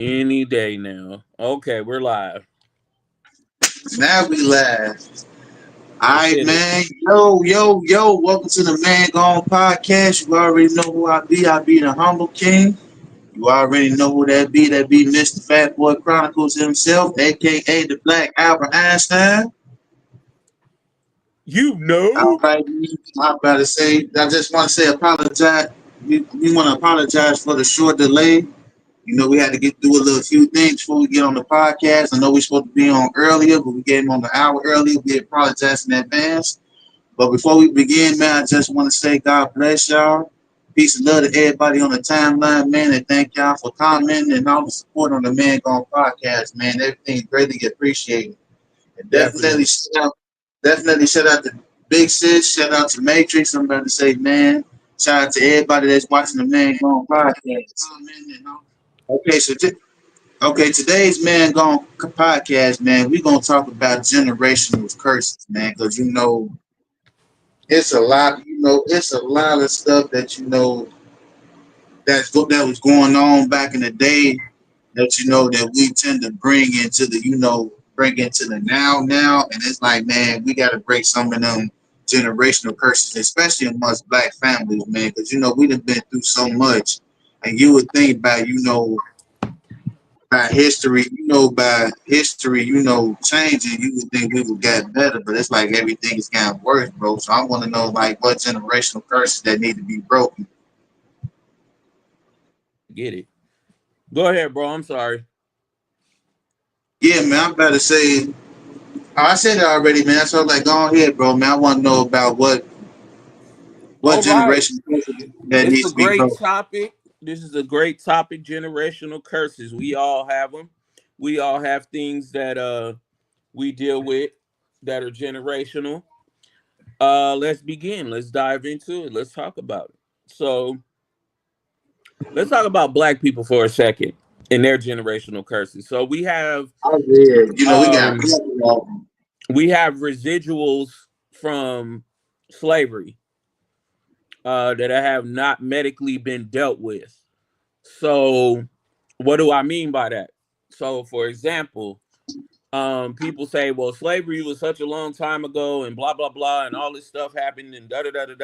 Any day now. Okay, we're live. Now we live. All Let's right, hit it. man. Yo. Welcome to the Man Gone Podcast. You already know who I be. I be the Humble King. You already know who that be. That be Mr. Fat Boy Chronicles himself, aka the Black Albert Einstein. You All know. right, I'm about to say, I just want to say apologize. We want to apologize for the short delay. We had to get through a little few things before we get on the podcast. I know we're supposed to be on earlier, but we came on an hour early. We apologize in advance. But before we begin, man, I just want to say God bless y'all. Peace and love to everybody on the timeline, man, and thank y'all for commenting and all the support on the Man Gone podcast, man. Everything greatly appreciated. And Definitely. definitely shout out to Big Sis, shout out to Matrix. I'm about to say, man, shout out to everybody that's watching the Man Gone podcast. Okay, okay, today's Man Gone podcast, man, we're gonna talk about generational curses, man, because it's a lot, it's a lot of stuff that that was going on back in the day that that we tend to bring into the now, and it's like, man, we got to break some of them generational curses, especially amongst black families, man, because we done been through so much, and you would think about by history, changing, you would think we would get better, but it's like everything is getting worse, bro. So I want to know, like, what generational curses that need to be broken. Get it. Go ahead, bro. I'm sorry. Yeah, man, I'm about to say, I said it already, man. So like, go ahead, bro, man. I want to know about what All right. generational curses that It's needs a to be great broken. topic. This is a great topic. Generational curses. We all have them. We all have things that we deal with that are generational. Let's begin. Let's dive into it. Let's talk about it. So let's talk about black people for a second and their generational curses. So Oh yeah, um we have residuals from slavery that have not medically been dealt with. So what do I mean by that? So for example, people say, well, slavery was such a long time ago and blah blah blah and all this stuff happened and da da da da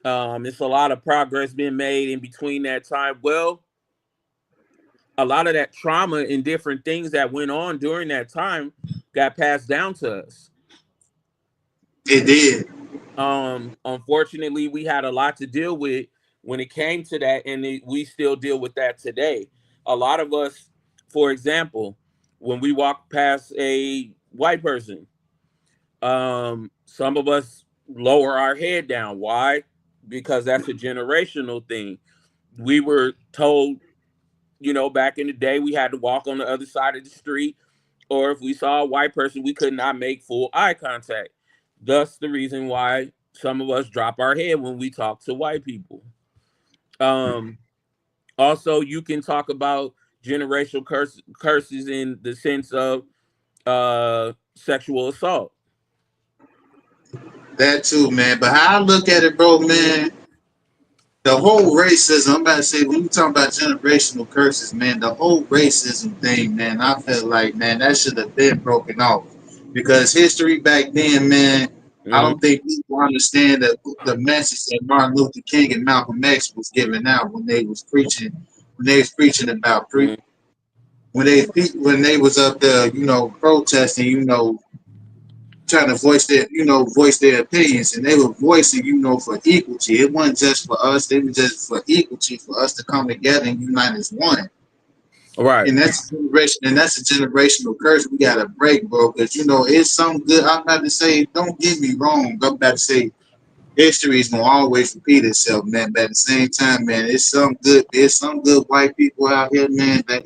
da. It's a lot of progress being made in between that time. Well, a lot of that trauma and different things that went on during that time got passed down to us. it did. Unfortunately, we had a lot to deal with when it came to that, and we still deal with that today. A lot of us, for example, when we walk past a white person, some of us lower our head down. Why? Because that's a generational thing. We were told, back in the day, we had to walk on the other side of the street, or if we saw a white person, we could not make full eye contact. Thus, the reason why some of us drop our head when we talk to white people. Um, Also, you can talk about generational curses in the sense of sexual assault. That too, man. But how I look at it, bro, man, the whole racism. I'm about to say, when you talk about generational curses, man, the whole racism thing, man, I feel like, man, that should have been broken off because history back then, man. I Mm, don't think people understand the message that Martin Luther King and Malcolm X was giving out when they was preaching about mm. when they was up there, protesting, trying to voice their opinions, and they were voicing, for equality. It wasn't just for us; they were just for equality, for us to come together and unite as one. Right. And that's a generational curse we gotta break, bro. Because it's some good. I'm about to say, don't get me wrong. I'm about to say, history is gonna always repeat itself, man. But at the same time, man, There's some good white people out here, man, that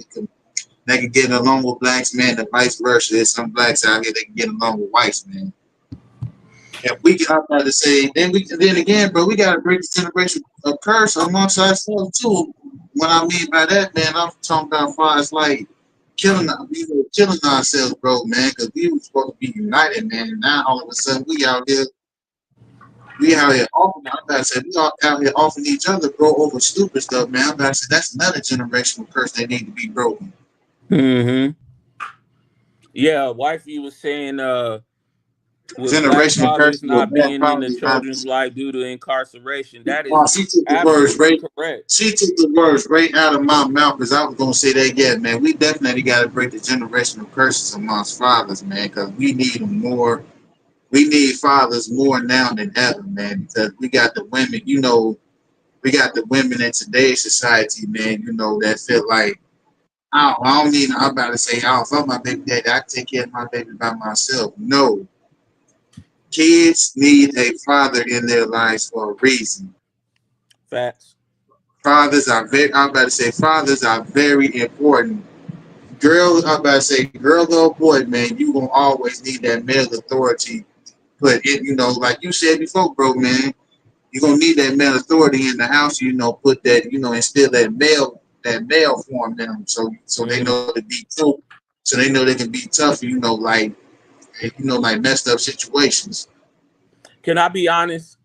can get along with blacks, man, and vice versa. There's some blacks out here that can get along with whites, man. If we can, I'm about to say, then again, bro, we gotta break the generation of curse amongst ourselves too. What I mean by that, man, I'm talking about as far as like killing ourselves, bro, man, because we were supposed to be united, man. And now all of a sudden we out here We out here offering. I'm about to say we all out here offering each other, bro, over stupid stuff, man. I'm about to say that's another generational curse that need to be broken. Mm-hmm. Yeah, wifey was saying with black Generational curse fathers with not bad being in the quality. children's life due to incarceration. That is Oh, she took the words absolutely right. correct. She took the words right out of my mouth because I was gonna say that. Yeah, man, we definitely got to break the generational curses amongst fathers, man, because we need them more. We need fathers more now than ever, man, because we got the women. We got the women in today's society, man. That feel like I don't need. I'm about to say, I don't fuck my baby daddy. I can take care of my baby by myself. No, kids need a father in their lives for a reason. Facts. Fathers are very. I'm about to say fathers are very important. Girl, I'm about to say girl or boy, man, you gonna always need that male authority. But like you said before, bro, man, you gonna need that male authority in the house. Put that, instill that male form in them, so they Mm-hmm. know to be tough. So they know they can be tough. Like messed up situations. Can I be honest?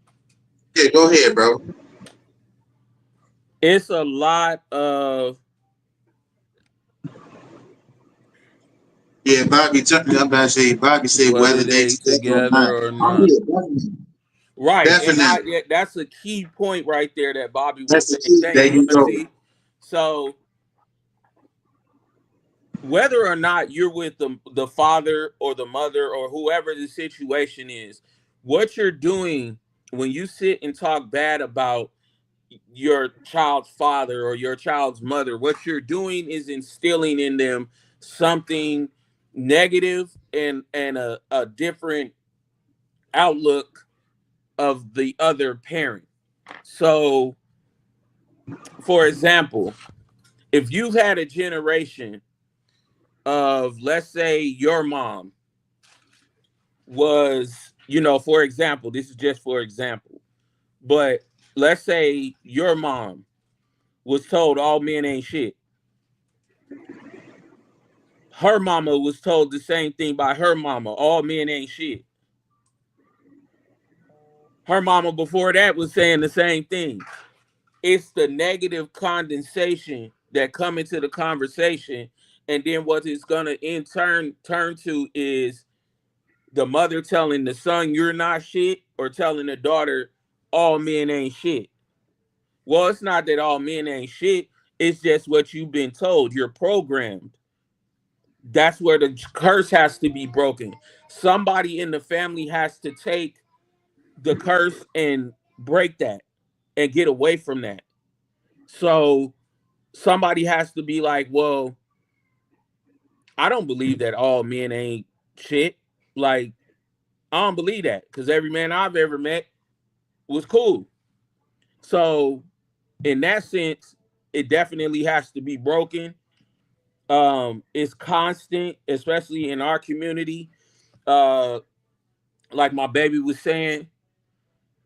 Yeah, go ahead, bro. It's a lot of Yeah, Bobby took me. I'm about to say Bobby say whether whether they they together or not. together or Oh not. yeah, definitely, Right, and definitely. that's a key point right there that Bobby was That's the saying. key. Thank There you, you go. Auntie. So whether or not you're with the father or the mother or whoever the situation is, what you're doing when you sit and talk bad about your child's father or your child's mother, what you're doing is instilling in them something negative and a different outlook of the other parent. So, for example, if you've had a generation of, let's say, your mom was, for example, this is just for example, but let's say your mom was told all men ain't shit. Her mama was told the same thing by her mama, all men ain't shit. Her mama before that was saying the same thing. It's the negative condensation that come into the conversation, and then what it's gonna in turn to is the mother telling the son you're not shit, or telling the daughter all men ain't shit. Well, it's not that all men ain't shit. It's just what you've been told. You're programmed. That's where the curse has to be broken. Somebody in the family has to take the curse and break that and get away from that. So somebody has to be like, well, I don't believe that all men ain't shit. Like, I don't believe that because every man I've ever met was cool. So in that sense, it definitely has to be broken. It's constant, especially in our community. Uh, like my baby was saying,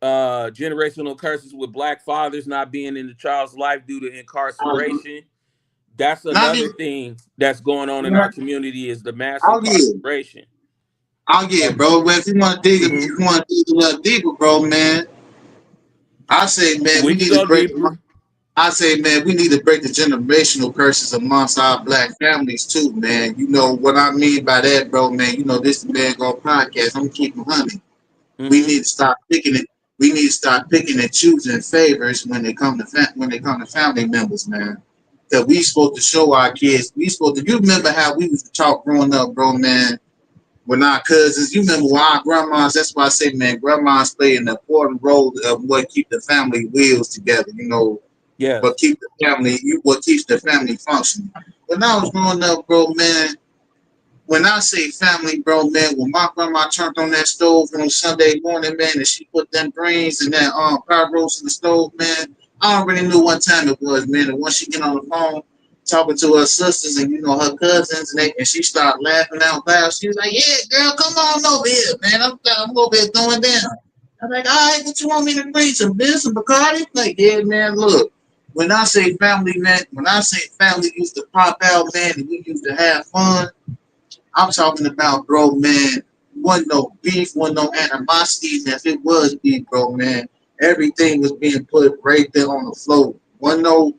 generational curses with black fathers not being in the child's life due to incarceration. That's Not another even. thing that's going on in our community is the mass I'll give. incarceration. I'll give, Like, bro. But if you want to dig, if mhm. you want to dig a little deeper, bro, man, I say, man, we We can need to go break. deeper. I say, man, we need to break the generational curses amongst our black families too, man. You know what I mean by that, bro, man. This is Man Go podcast. I'm keeping honey. We Hmm. need to stop picking it. We need to start picking and choosing favors when they come to family members, man. Cause we supposed to show our kids. We supposed to. You remember how we was taught growing up, bro, man? When our cousins, you remember when our grandmas. That's why I say, man, grandmas play an important role of what keep the family wheels together. What Yes. keep the family. What keeps the family functioning. When I was growing up, bro, man, when I say family, bro, man, when my grandma turned on that stove on Sunday morning, man, and she put them greens and that pot roast in the stove, man, I already knew what time it was, man. And once she get on the phone talking to her sisters and her cousins, and she started laughing out loud, she was like, "Yeah, girl, come on over here, man. I'm over here throwing down." I'm like, "All right, what you want me to bring? Some beer, some Bacardi?" Like, yeah, man, look. When I say family, man, when I say family used to pop out, man, and we used to have fun, I'm talking about, bro, man. wasn't no beef, wasn't no animosity. And if it was beef, bro, man, everything was being put right there on the floor. One no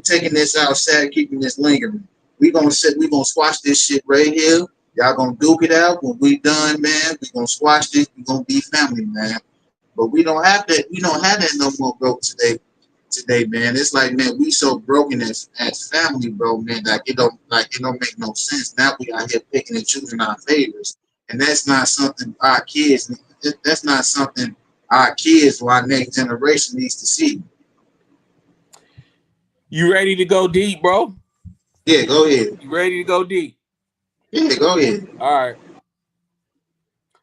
taking this outside, keeping this lingering. We gonna squash this shit right here. Y'all gonna duke it out. When we done, man, we gonna squash this. We gonna be family, man. But we don't have that. We don't have that no more, bro. Today, man. It's like, man, we so broken as family, bro, man. It don't make no sense. Now we out here picking and choosing our favorites, and that's not something our kids. That's not something our kids or our next generation needs to see. You ready to go deep, bro? Yeah, go ahead. You ready to go deep? Yeah, go ahead. All right.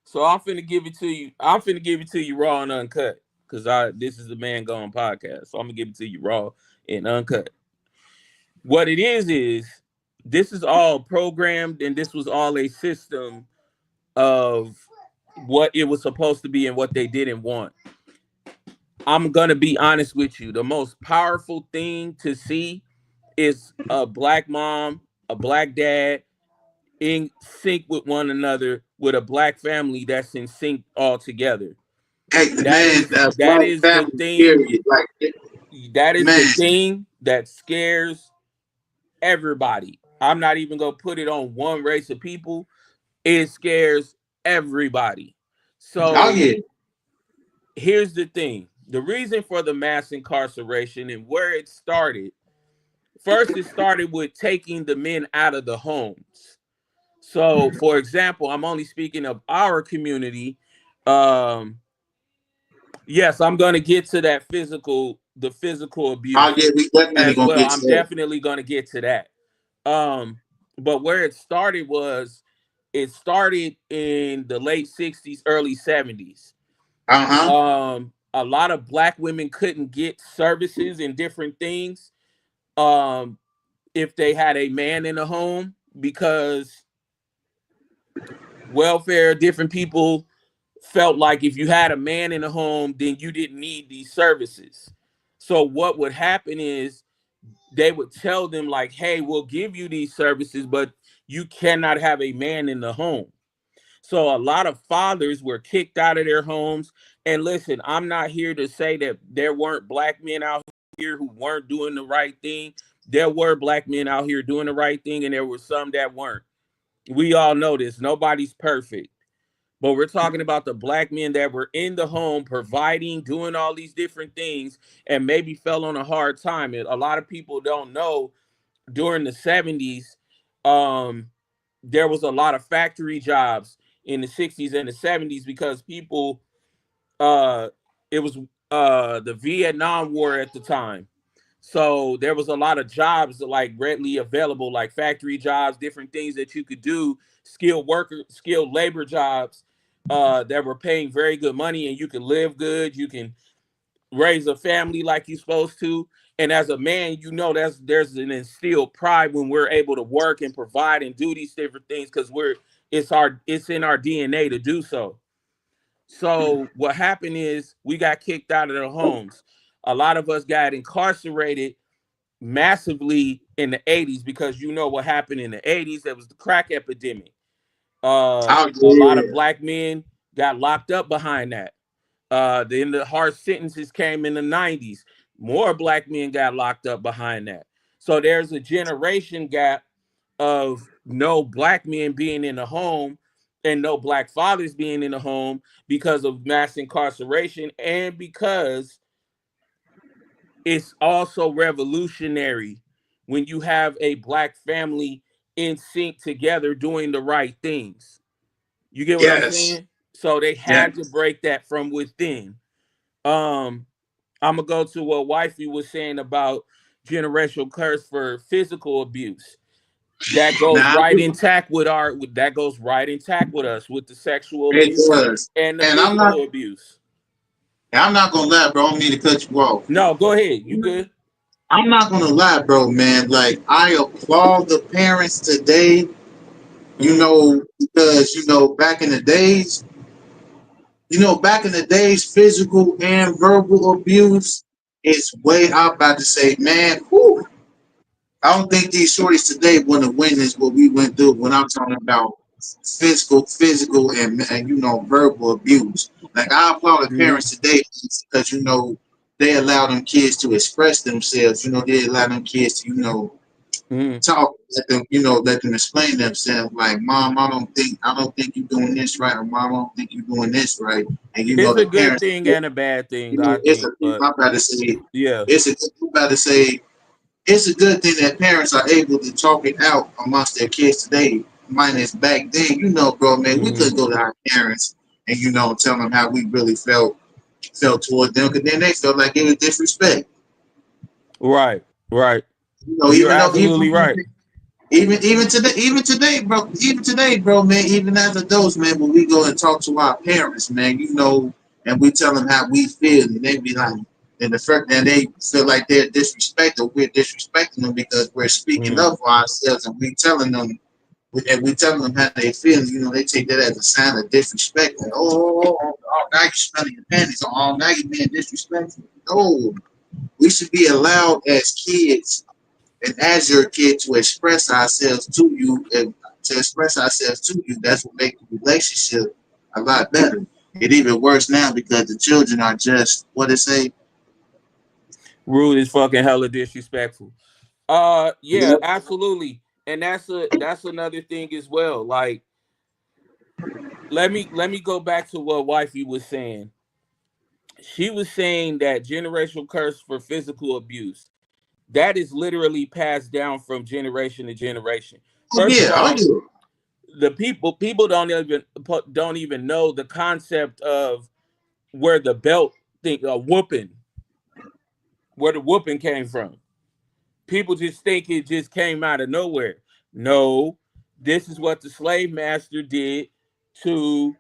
So I'm finna give it to you. I'm finna give it to you raw and uncut. Cause this is the Man Gone podcast. So I'm gonna give it to you raw and uncut. What it is this is all programmed and this was all a system of what it was supposed to be and what they didn't want. I'm gonna be honest with you. The most powerful thing to see is a black mom, a black dad in sync with one another with a black family that's in sync all together. Hey, That man, is that black is the family, thing. period. Like, That is the man, thing that scares everybody. I'm not even gonna put it on one race of people. It scares everybody. oh So yeah, here's the thing. The reason for the mass incarceration and where it started. First, it started with taking the men out of the homes. So, for example, I'm only speaking of our community. Um, yes, I'm going to get to the physical oh abuse yeah, we definitely as gonna well. get to I'm that. definitely going to get to that. Um, but where it started was it started in the late 60s, early 70s. Uh-huh. A lot of black women couldn't get services and different things um, if they had a man in the home because welfare, different people felt like if you had a man in the home, then you didn't need these services. So what would happen is they would tell them like, "Hey, we'll give you these services, but you cannot have a man in the home." So a lot of fathers were kicked out of their homes. And listen, I'm not here to say that there weren't black men out here who weren't doing the right thing. There were black men out here doing the right thing, and there were some that weren't. We all know this. Nobody's perfect. But we're talking about the black men that were in the home providing, doing all these different things, and maybe fell on a hard time. And a lot of people don't know during the 70s, um, there was a lot of factory jobs in the 60s and the 70s because people, uh, it was the Vietnam War at the time. So there was a lot of jobs like readily available, like factory jobs, different things that you could do, skilled labor jobs that were paying very good money, and you can live good. You can raise a family like you're supposed to. And as a man, you know there's an instilled pride when we're able to work and provide and do these different things because it's in our DNA to do so. So what happened is we got kicked out of their homes. A lot of us got incarcerated massively in the 80s because you know what happened in the 80s. There was the crack epidemic. Oh A lot of yeah. black men got locked up behind that. Then the harsh sentences came in the 90s. More black men got locked up behind that. So there's a generation gap of no black men being in the home and no black fathers being in the home because of mass incarceration and because it's also revolutionary when you have a black family in sync together doing the right things. You get what I'm Yes. saying? So they Yes. had to break that from within. Um, I'm gonna go to what wifey was saying about generational curse for physical abuse. That goes Now right intact with that goes right intact with us with the sexual it abuse does. and the And physical abuse. I'm not gonna lie, bro. I don't mean to cut you off. No, go ahead. You good? I'm not gonna lie, bro, man. Like, I applaud the parents today, Mm-hmm. because back in the days, physical and verbal abuse is way. I'm about to say, man, I don't think these shorties today want to witness what we went through when I'm talking about physical, and verbal abuse. Like I applaud the Mm-hmm. parents today because they allow them kids to express themselves. They allow them kids to Mm-hmm. talk, let them explain themselves. Like, mom, I don't think you're doing this right, or mom, I don't think you're doing this right. And It's a the good parents, thing and a bad thing, I it's a think. But I'm about to say yeah. I'm about to say it's a good thing that parents are able to talk it out amongst their kids today. Minus back then, bro, man, we Mm-hmm. could go to our parents and tell them how we really felt toward them, because then they felt like it was disrespect. Right. Right. You're Even though absolutely right. even today, bro, man, even as adults, man, when we go and talk to our parents, man, and we tell them how we feel, and they be like, and the fact that they feel like they're disrespected, we're disrespecting them because we're speaking Mm-hmm. up for ourselves, and we telling them how they feel. They take that as a sign of disrespect. Like, now you're smelling your panties. Oh, now you're being disrespectful. No, we should be allowed as kids and as your kid to express ourselves to you, and to express ourselves to you. That's what makes the relationship a lot better. It even worse now because the children are just what they say. Rude is fucking hella disrespectful. Yeah, Yep. absolutely. And that's another thing as well. Like, let me go back to what wifey was saying. She was saying that generational curse for physical abuse. That is literally passed down from generation to generation. Oh First of yeah. Oh all, yeah. the people don't even know the concept of where the belt thing, whooping, where the whooping came from. People just think it just came out of nowhere. No, this is what the slave master did to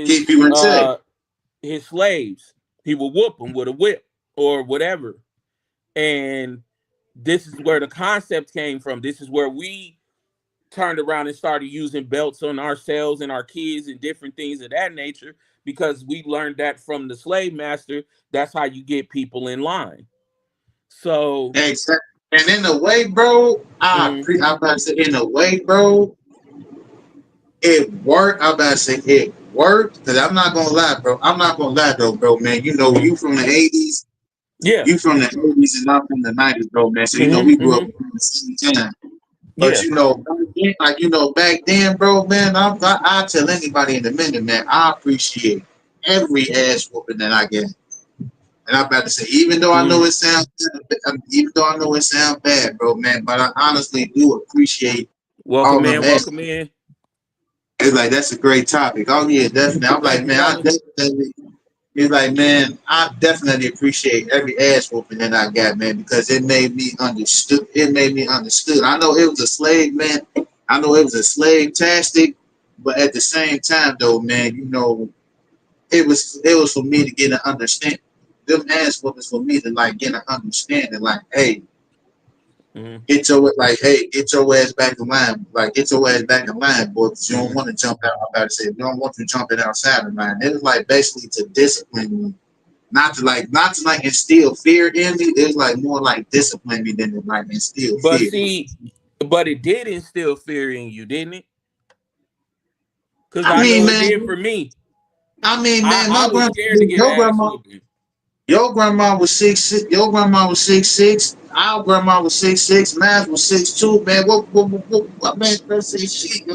Keep his you in check. uh his slaves. He would whoop them with a whip or whatever. And this is where the concept came from. This is where we turned around and started using belts on ourselves and our kids and different things of that nature because we learned that from the slave master. That's how you get people in line. So, Exactly. And in a way, bro, mm, I'm about to say, in a way, bro, it worked. I'm about to say it worked. Because I'm not gonna lie, bro. I'm not gonna lie though, bro, man. mm, You from the '80s. yeah, You from the '80s and I'm from the '90s, bro, man. So hmm we grew up hmm around the same time. But yeah. back then, bro, man, I tell anybody in a minute, man, I appreciate every ass whooping that I get. And I'm about to say, Mm. even though I know it sounds bad, bro, man, but I honestly do appreciate all Welcome them in, ass. welcome in. It's like that's a great topic. Oh yeah, definitely. I'm Thank like, you, man, I brother. definitely. He's like, man, I definitely appreciate every ass whooping that I got, man, because it made me understood. It made me understood. I know it was a slave, man. I know it was a slave tastic, but at the same time, though, man, it was for me to get an understanding. Them ass whoopings for me to like get an understanding. Like, hey, Mm, get your ass back in line. Like, get your ass back in line, boy. Because you don't mm. want to jump out. I'm about to say, you don't want you jumping outside the line. It was like basically to discipline me, not to instill fear in me. It was like more like discipline me than to like instill But fear. see, but it did instill fear in you, didn't it? Because I I mean, know it man. did for me. I mean, man. I My was grandma, scared to get your ass grandma, whooping. your grandma was 6'6". Your grandma was 6'6". Our grandma was 6'6". Mine was 6'2". Man, what man? Let's say shit.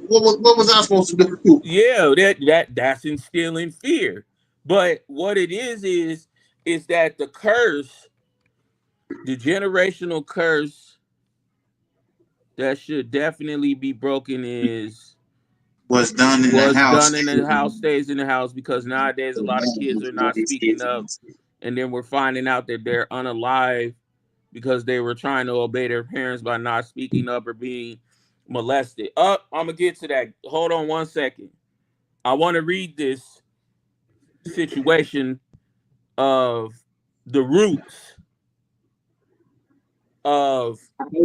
What was I supposed to do? Yeah, that's instilling fear. But what it is that the curse, the generational curse that should definitely be broken is Was done in the was house. done in the house stays in the house because nowadays a lot of kids are not speaking up and then we're finding out that they're unalive because they were trying to obey their parents by not speaking up or being molested. I'm gonna get to that. Hold on 1 second. I want to read this situation of the roots of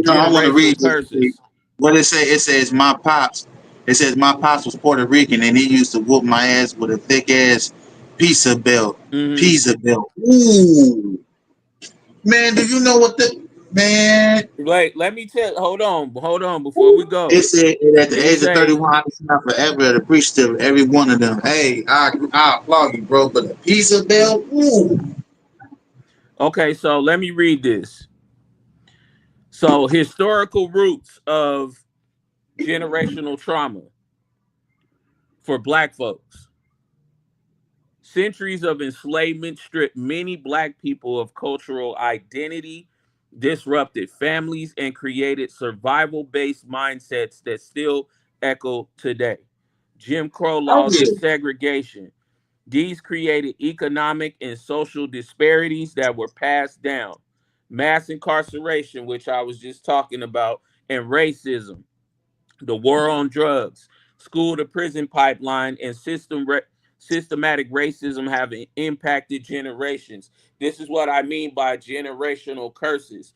I want to generational read this. curses. What it say? It says my pops. It says my pops was Puerto Rican and he used to whoop my ass with a thick ass Hmm pizza belt. Ooh, man, do you know what the? Man, Like, let me tell. Hold on. Before we it go, said at the it age of say 31, I can not forever appreciative of every one of them. Hey, I applaud you, bro. But the pizza bell, ooh, okay. So let me read this. So historical roots of generational trauma for Black folks. Centuries of enslavement stripped many Black people of cultural identity, disrupted families, and created survival based mindsets that still echo today. Jim Crow oh laws and yeah, segregation. These created economic and social disparities that were passed down. Mass incarceration, which I was just talking about, and racism, the war on drugs, school to prison pipeline, and systematic racism have impacted generations. This is what I mean by generational curses.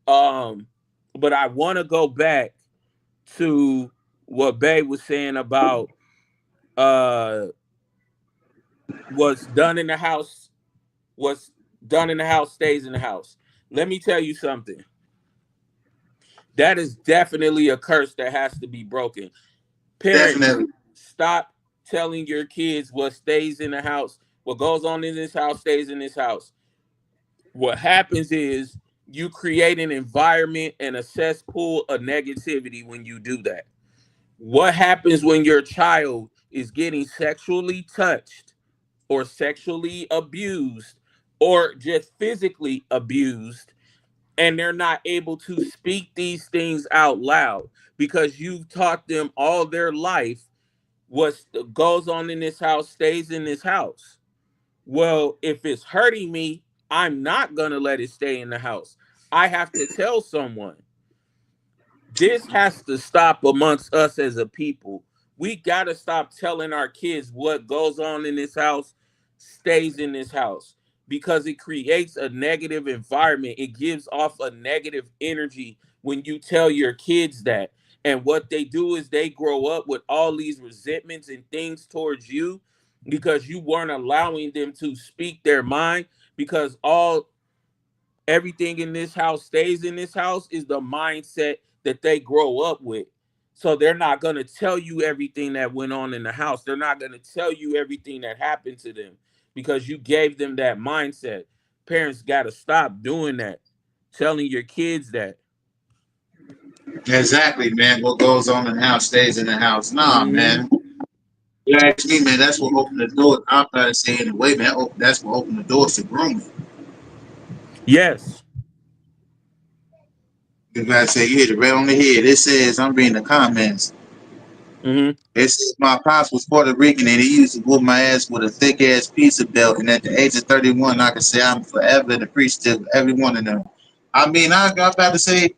Um, but I want to go back to what Bay was saying about uh what's done in the house, what's done in the house stays in the house. Let me tell you something. That is definitely a curse that has to be broken. Parents, definitely. stop telling your kids what stays in the house, what goes on in this house stays in this house. What happens is you create an environment and a cesspool of negativity when you do that. What happens when your child is getting sexually touched or sexually abused or just physically abused, and they're not able to speak these things out loud because you've taught them all their life what goes on in this house stays in this house. Well, if it's hurting me, I'm not going to let it stay in the house. I have to tell someone. This has to stop amongst us as a people. We got to stop telling our kids what goes on in this house stays in this house because it creates a negative environment. It gives off a negative energy when you tell your kids that. And what they do is they grow up with all these resentments and things towards you because you weren't allowing them to speak their mind because all everything in this house stays in this house is the mindset that they grow up with. So they're not going to tell you everything that went on in the house. They're not going to tell you everything that happened to them because you gave them that mindset. Parents got to stop doing that, telling your kids that. Exactly, man. What goes on in the house stays in the house. Nah, Hmm. man. You ask me, man. That's what opened the door. I'm trying to say in a way, man. That's what opened the doors to grooming. Yes. You gotta say you hit it right on the head. It says I'm reading the comments. Hmm. It says my pops was Puerto Rican and he used to whoop my ass with a thick ass pizza belt. And at the age of 31, I can say I'm forever appreciative of every one of them. I mean, I'm about to say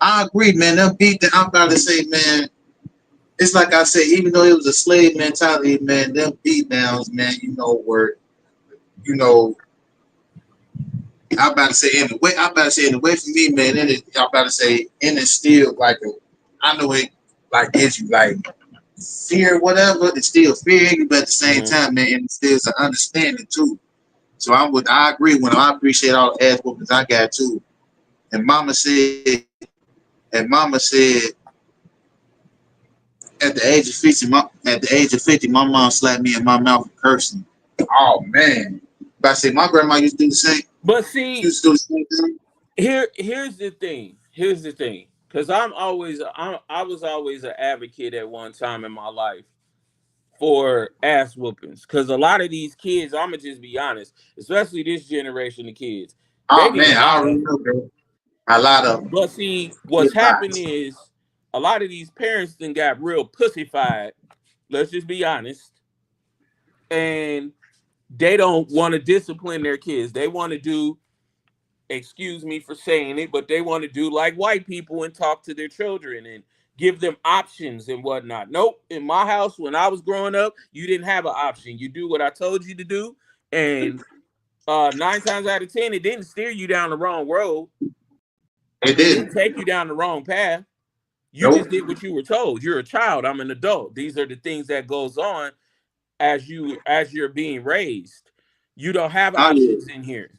I agree, man. Them beat that I'm about to say, man. It's like I said, even though it was a slave mentality, man, them beat downs, man, were, you know, I'm about to say in the way, I'm about to say in the way for me, man, I'm about to say, and it's still like I know it like gives you like fear, whatever, it's still fear you, but at the same Hmm. time, man, and it still an understanding too. So I agree when I appreciate all the ass whoopings I got too. And mama said, at the age of 50, my mom slapped me in my mouth for cursing. Oh man. But I say my grandma used to do the same. But see, Used to do the same thing. here's the thing. Here's the thing. Because I was always an advocate at one time in my life for ass whoopings. Because a lot of these kids, I'm gonna just be honest, especially this generation of kids, they Oh need a man, I lot already of them. know, bro. A lot of them. But see, Yeah, what's happened is a lot of these parents then got real pussified. Let's just be honest, and they don't want to discipline their kids. They want to do, excuse me for saying it, but they want to do like white people and talk to their children and give them options and whatnot. Nope. In my house, when I was growing up, you didn't have an option. You do what I told you to do, and 9 times out of 10, it didn't steer you down the wrong road. it It didn't didn't. take you down the wrong path. You just Nope. did what you were told. You're a child. I'm an adult. These are the things that goes on as you're being raised. You don't have Oh options yeah. in here.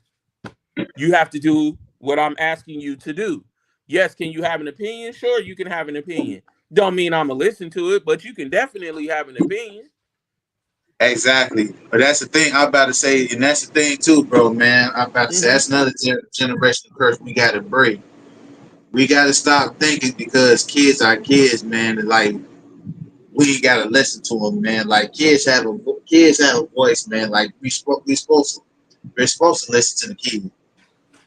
You have to do. what I'm asking you to do. Yes, can you have an opinion? Sure, you can have an opinion. Don't mean I'm gonna listen to it, but you can definitely have an opinion. Exactly. But that's the thing I'm about to say, and that's the thing too, bro, man. I'm about to say Hmm. that's another generational curse we got to break. We got to stop thinking because kids are kids, man. And like we got to listen to them, man. Like kids have a voice, man. Like we're supposed to listen to the kids.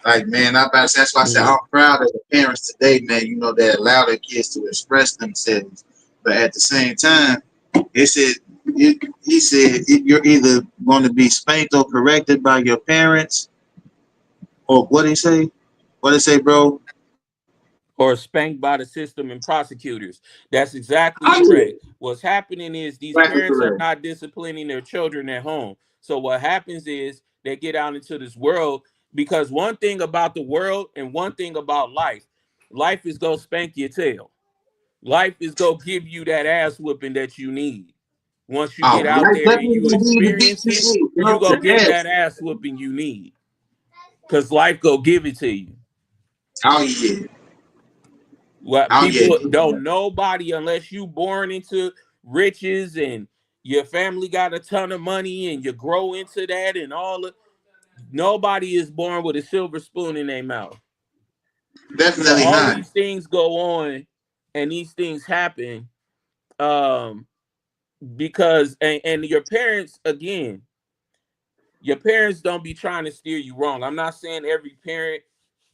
Like man, I'm about to say, that's why I said Hmm. I'm proud of the parents today, man. You know that allow their kids to express themselves, but at the same time, it said he said you're either going to be spanked or corrected by your parents, or what did he say? What did he say, bro? Or spanked by the system and prosecutors. That's Oh exactly yeah, correct. What's happening is these exactly parents are correct. not disciplining their children at home. So what happens is they get out into this world because one thing about the world and one thing about life is gonna spank your tail. Life is gonna give you that ass whooping that you need. Once you get Oh, out life there and definitely you gonna be in the experience it, BTA, you bro. go get Yes. that ass whooping you need. Cause life go give it to you. Oh yeah. What Oh yeah. people don't nobody unless you born into riches and your family got a ton of money and you grow into that and all of nobody is born with a silver spoon in their mouth. So Definitely all not. these things go on and these things happen um because and your parents again, your parents don't be trying to steer you wrong. I'm not saying every parent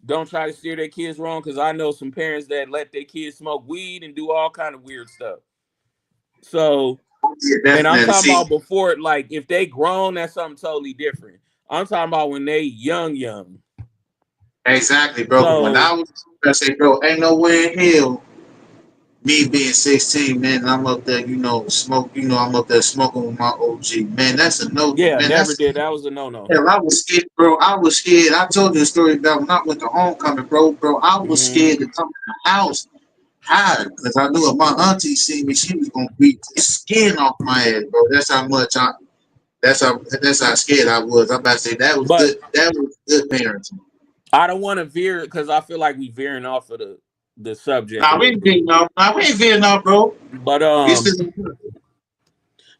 don't try to steer their kids wrong because I know some parents that let their kids smoke weed and do all kind of weird stuff. So, Yeah, and I'm definitely. talking See, about before, like if they grown, that's something totally different. I'm talking about when they young. exactly, bro. 'Cause when So I was, I say, bro, ain't nowhere in hell. Me being 16, man, and I'm up there, I'm up there smoking with my OG. Man, that's a no, yeah, man. never That's did. That was a no. hell. I was scared, bro. I was scared. I told you the story about when I went to homecoming, bro. Bro, I was Hmm. scared to come to the house. Hide, because I knew if my auntie see me, she was gonna beat the skin off my ass, bro. That's how scared I was. I'm about to say that was But good. That was good parenting. I don't want to veer because I feel like we veering off of the subject a Nah, we little ain't bit. beating off. Nah, we ain't beating off, bro. But We um, still.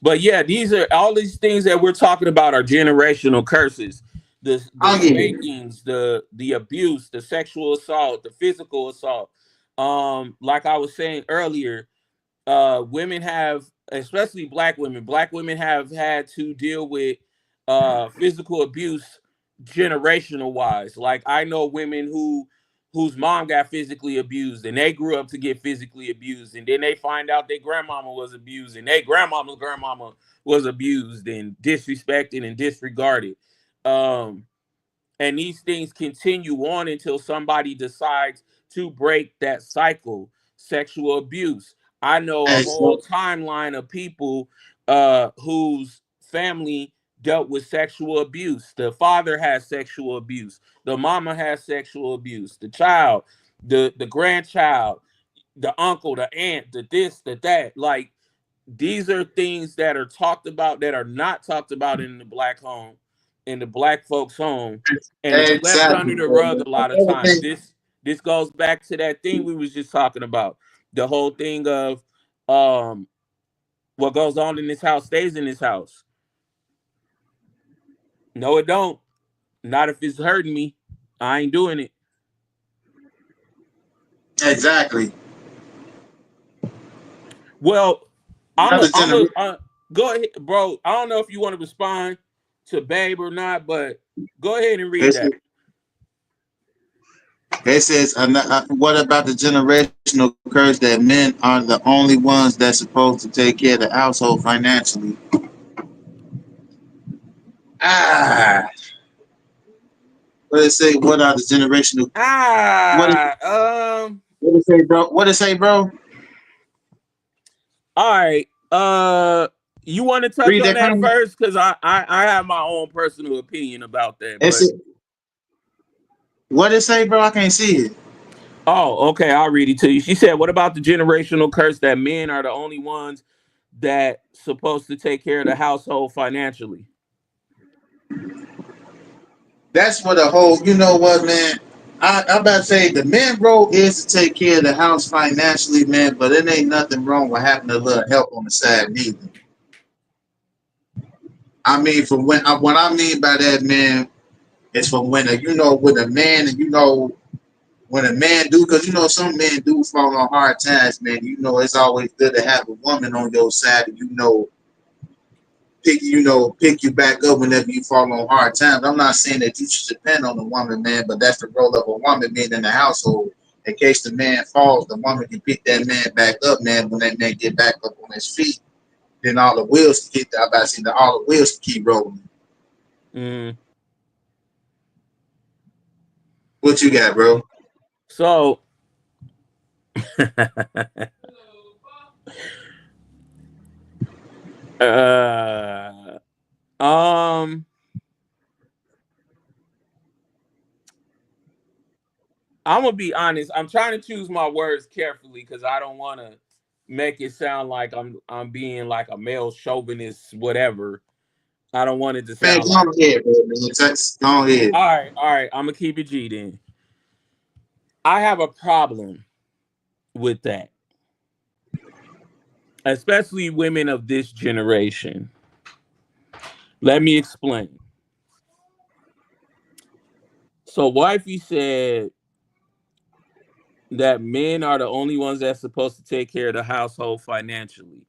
But yeah, these are all these things that we're talking about are generational curses. The Oh yeah. spankings, the abuse, the sexual assault, the physical assault. Like I was saying earlier, women have, especially black women have had to deal with physical abuse generational wise. Like I know women whose mom got physically abused and they grew up to get physically abused and then they find out their grandmama was abused and their grandmama's grandmama was abused and disrespected and disregarded. Um, and these things continue on until somebody decides to break that cycle. Sexual abuse. I know a Hey, whole so timeline of people whose family dealt with sexual abuse. The father has sexual abuse. The mama has sexual abuse. The child, the grandchild, the uncle, the aunt, the this, the that. Like these are things that are talked about that are not talked about in the black home, in the black folks home, and it's swept exactly, under the bro. rug a lot of times. Everything. This goes back to that thing we was just talking about. The whole thing of um what goes on in this house stays in this house. No, it don't. Not if it's hurting me. I ain't doing it. Exactly. Well, Another I'm a generation. go ahead, bro. I don't know if you want to respond to Babe or not, but go ahead and read It that. says, what about the generational curse that men are the only ones that's supposed to take care of the household financially? Ah, what did it say? What are the generational? What Ah, what did it say, bro? What did it say, bro? all right. You want to touch Read on that that comment. first? Because I have my own personal opinion about that. It But said, what did it say, bro? I can't see it. oh, okay, I'll read it to you. She said, "What about the generational curse that men are the only ones that supposed to take care of the household financially?" That's what a whole. You know what, man? I'm about to say the man role is to take care of the house financially, man. But it ain't nothing wrong with having a little help on the side, neither. I mean, from when what I mean by that, man, is from when you know with a man, and you know when a man do, because you know some men do fall on hard times, man. You know it's always good to have a woman on your side, and pick you back up whenever you fall on hard times. I'm not saying that you should depend on the woman, man, but that's the role of a woman being in the household. In case the man falls, the woman can pick that man back up, man. When that man get back up on his feet, then all the wheels get. I about to say that all the wheels keep rolling. Mm. What you got, bro? So, uh, um, I'm gonna be honest. I'm trying to choose my words carefully because I don't want to make it sound like I'm being like a male chauvinist, whatever. I don't want it to Man, sound go like that. ahead, bro. Man. Go ahead. All right. I'm gonna keep it G then. I have a problem with that, especially women of this generation. Let me explain. So, wifey said that men are the only ones that's supposed to take care of the household financially.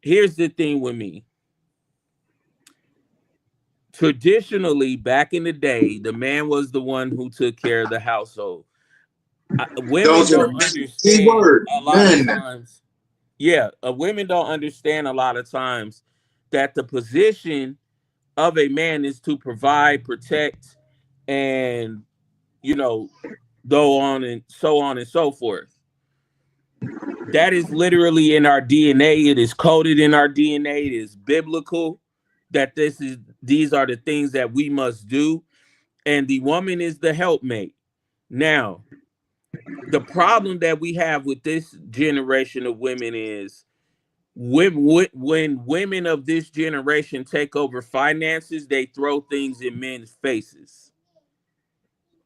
Here's the thing with me. Traditionally, back in the day, the man was the one who took care of the household. Women Those are don't the key understand words, a lot of men. times. Yeah, women don't understand a lot of times that the position of a man is to provide, protect, and you know, go on and so forth. That is literally in our DNA. It is coded in our DNA. It is biblical that these are the things that we must do, and the woman is the helpmate. Now, the problem that we have with this generation of women is when women of this generation take over finances, they throw things in men's faces.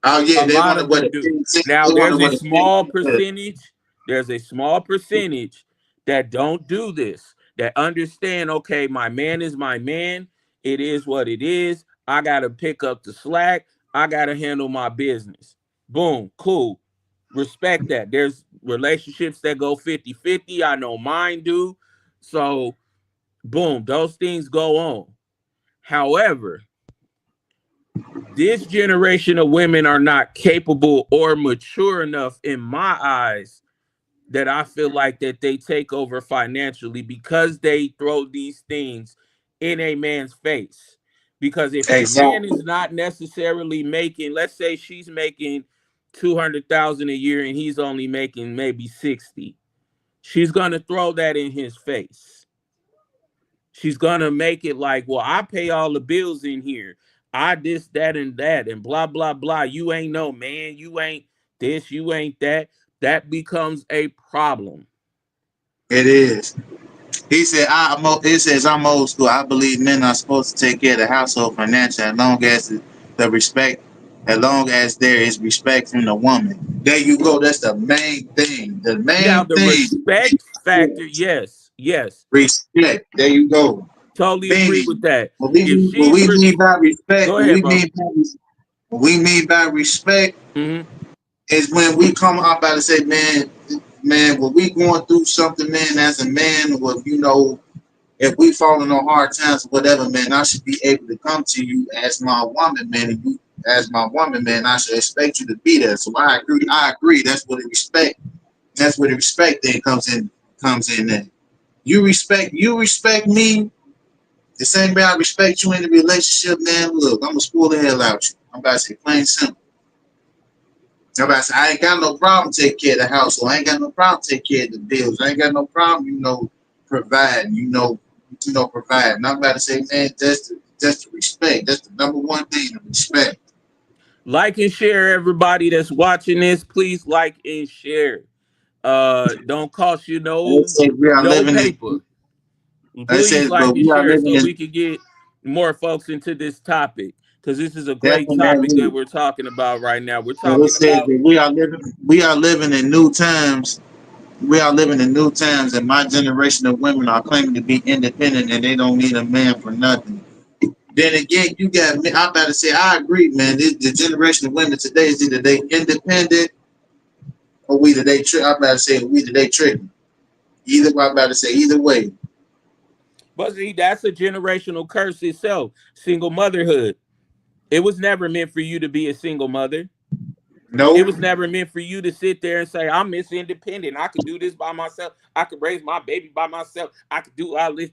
Oh yeah, A they lot wonder of what them the do. king said. Now They wonder there's a what the king small said. percentage, there's a small percentage that don't do this, that understand, okay, my man is my man. It is what it is. I gotta pick up the slack. I gotta handle my business. Boom, cool. Respect that. There's relationships that go 50-50. I know mine do. So boom, those things go on. However, this generation of women are not capable or mature enough in my eyes that I feel like that they take over financially because they throw these things in a man's face. Because if the man Exactly. is not necessarily making, let's say she's making 200,000 a year and he's only making maybe 60, she's gonna throw that in his face. She's gonna make it like, well, I pay all the bills in here. I this, that, and that, and blah, blah, blah. You ain't no man. You ain't this. You ain't that. That becomes a problem. It is. He said, it says, I'm old school. I believe men are supposed to take care of the household financially as long as the respect, as long as there is respect from the woman. There you go. That's the main thing. The Now, main the thing. respect factor, yes, yes, Respect. There you go. totally agree Bingy. with that. What we If mean, what she's we mean by go respect, ahead, bro. what we mean by respect Hmm. is when we come up about to say, man, when we going through something, man, as a man, or if we falling on hard times, or whatever, man, I should be able to come to you as my woman, man, and you as my woman, man, I should expect you to be there. So I agree. I agree. That's what the respect. That's where the respect thing comes in. There, you respect me the same way I respect you in the relationship, man. Look, I'm gonna spoil the hell out you. I'm about to say plain simple. I'm about to say I ain't got no problem taking care of the household. I ain't got no problem taking care of the bills. I ain't got no problem, providing. Providing. I'm about to say, man, that's the respect. That's the number one thing, the respect. Like and share, everybody that's watching this. Please like and share. Don't cost you They say we are no living in. paper. They Please say, like but and we are share living so in. we can get more folks into this topic. because this is a great topic that Definitely. we're talking about right now. We're And it talking says about that we are living in new times. We are living in new times, and my generation of women are claiming to be independent and they don't need a man for nothing. Then again, you got me. I'm about to say, I agree, man. The generation of women today is either they independent or we today. I'm about to say we today tricky. Either I'm about to say either way. but see, that's a generational curse itself. Single motherhood. It was never meant for you to be a single mother. It Nope. was never meant for you to sit there and say, I'm Miss Independent. I can do this by myself. I can raise my baby by myself. I can do all this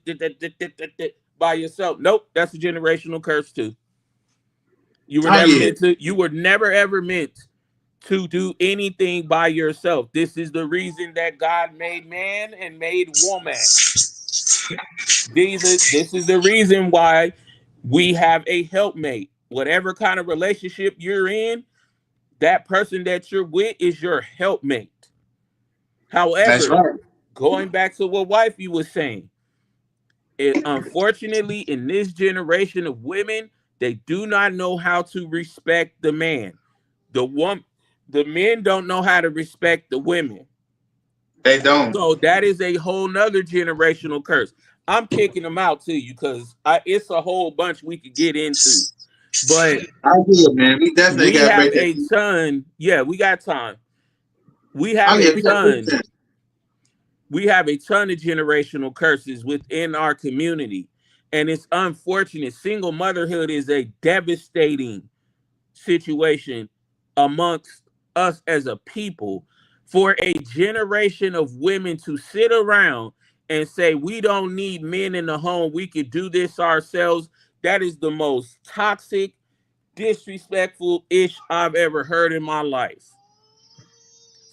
by yourself. Nope, that's a generational curse too. Oh yeah. You were never ever meant to do anything by yourself. This is the reason that God made man and made woman. This is the reason why we have a helpmate. Whatever kind of relationship you're in, that person that you're with is your helpmate. That's However, right. going back to what wifey was saying, unfortunately, in this generation of women, they do not know how to respect the man. The woman, the men don't know how to respect the women. They don't. So that is a whole nother generational curse. I'm kicking them out to you because it's a whole bunch we could get into. But I hear, man. We definitely we got to have break that. a ton. Yeah, we got time. We have Oh a yeah, we got big ton. time. We have a ton of generational curses within our community. And it's unfortunate. Single motherhood is a devastating situation amongst us as a people. For a generation of women to sit around and say, we don't need men in the home, we could do this ourselves, that is the most toxic, disrespectful ish I've ever heard in my life.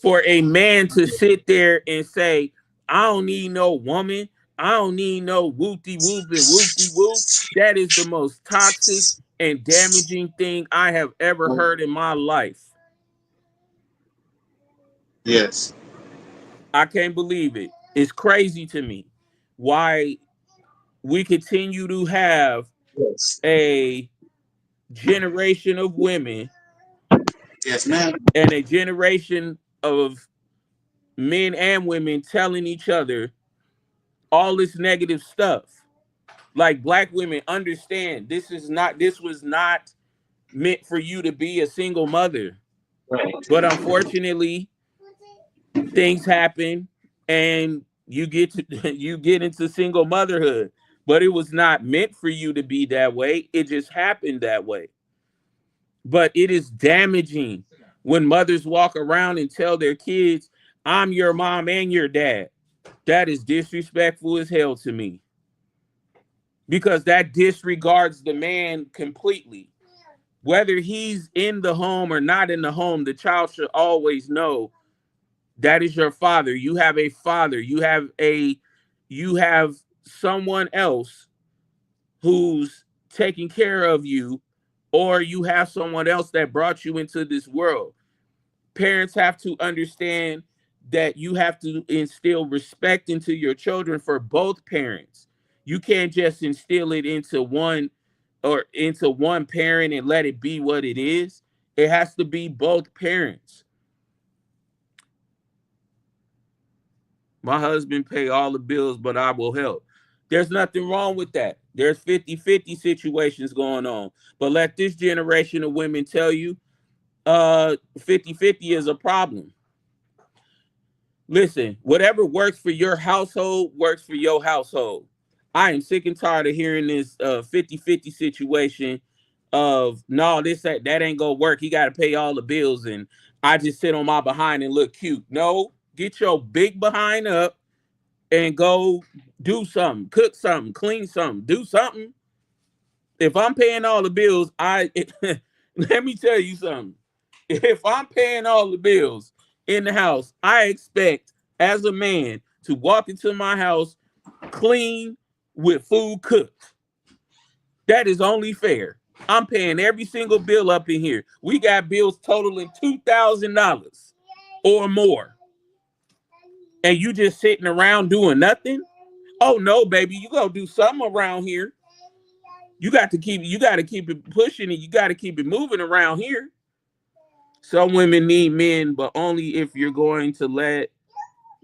For a man to sit there and say, I don't need no woman, I don't need no whoopty whoop and whoopty whoop, that is the most toxic and damaging thing I have ever heard in my life. Yes. I can't believe it. It's crazy to me why we continue to have Yes. a generation of women Yes, man. and a generation of men and women telling each other all this negative stuff. Like black women understand this was not meant for you to be a single mother. Right. But unfortunately, things happen and you get to you get into single motherhood. But it was not meant for you to be that way. It just happened that way. But it is damaging when mothers walk around and tell their kids, I'm your mom and your dad. That is disrespectful as hell to me because that disregards the man completely. Whether he's in the home or not in the home, the child should always know that is your father. You have a father. You have someone else who's taking care of you, or you have someone else that brought you into this world. Parents have to understand that you have to instill respect into your children for both parents. You can't just instill it into one parent and let it be what it is. It has to be both parents. My husband pay all the bills, but I will help. There's nothing wrong with that. There's 50-50 situations going on. But let this generation of women tell you 50-50 is a problem. Listen, whatever works for your household works for your household. I am sick and tired of hearing this 50-50 situation of no, that ain't gonna work. He gotta pay all the bills and I just sit on my behind and look cute. No, get your big behind up and go do something, cook something, clean something, do something. If I'm paying all the bills, let me tell you something. If I'm paying all the bills in the house, I expect as a man to walk into my house clean with food cooked. That is only fair. I'm paying every single bill up in here. We got bills totaling $2,000 or more. And you just sitting around doing nothing? Oh no, baby, you gonna do something around here. You got to keep it pushing and you got to keep it moving around here. Some women need men, but only if you're going to let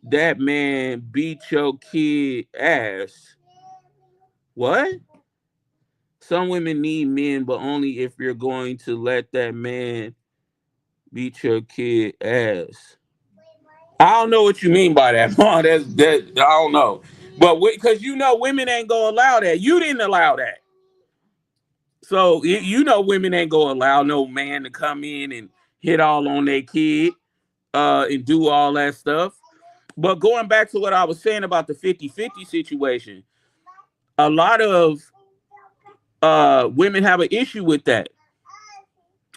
that man beat your kid ass. What? Some women need men, but only if you're going to let that man beat your kid ass. I don't know what you mean by that, Mom. That's that. I don't know, but because women ain't gonna allow that. You didn't allow that, so women ain't gonna allow no man to come in and hit all on their kid, and do all that stuff. But going back to what I was saying about the 50-50 situation, a lot of women have an issue with that.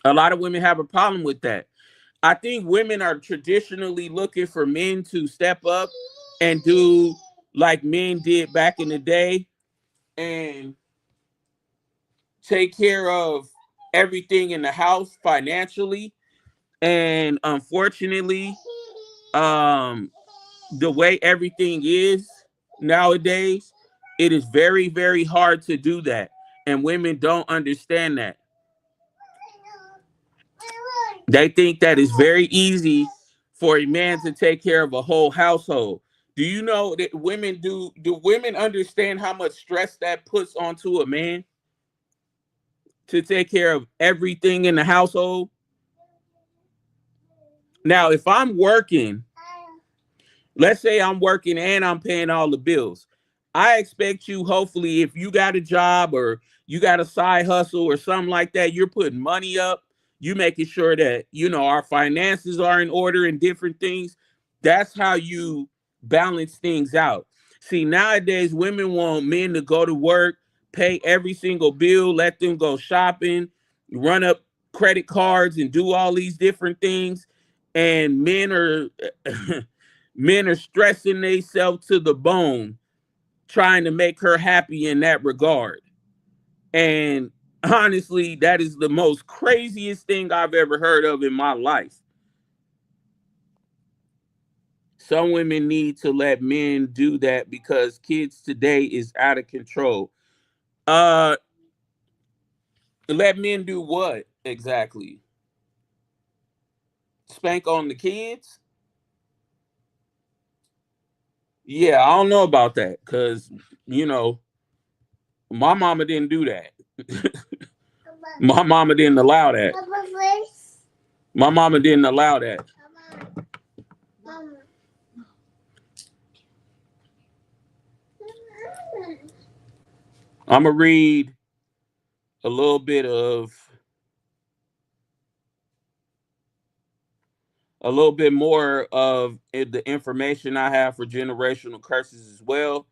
A lot of women have a problem with that. I think women are traditionally looking for men to step up and do like men did back in the day and take care of everything in the house financially. And unfortunately, um, the way everything is nowadays, it is very, very hard to do that. And women don't understand that. They think that it's very easy for a man to take care of a whole household. Do you know that do women understand how much stress that puts onto a man to take care of everything in the household? Now, if I'm working, let's say I'm working and I'm paying all the bills. I expect you, hopefully, if you got a job or you got a side hustle or something like that, you're putting money up, you making sure that, our finances are in order and different things. That's how you balance things out. See, nowadays, women want men to go to work, pay every single bill, let them go shopping, run up credit cards, and do all these different things. And men are men are stressing themselves to the bone trying to make her happy in that regard. And honestly, that is the most craziest thing I've ever heard of in my life. Some women need to let men do that because kids today is out of control. Uh let men do what exactly? Spank on the kids? Yeah, I don't know about that because you know my mama didn't do that. My mama didn't allow that. My mama didn't allow that. I'm gonna read a little bit of a little bit more of the information I have for generational curses as well.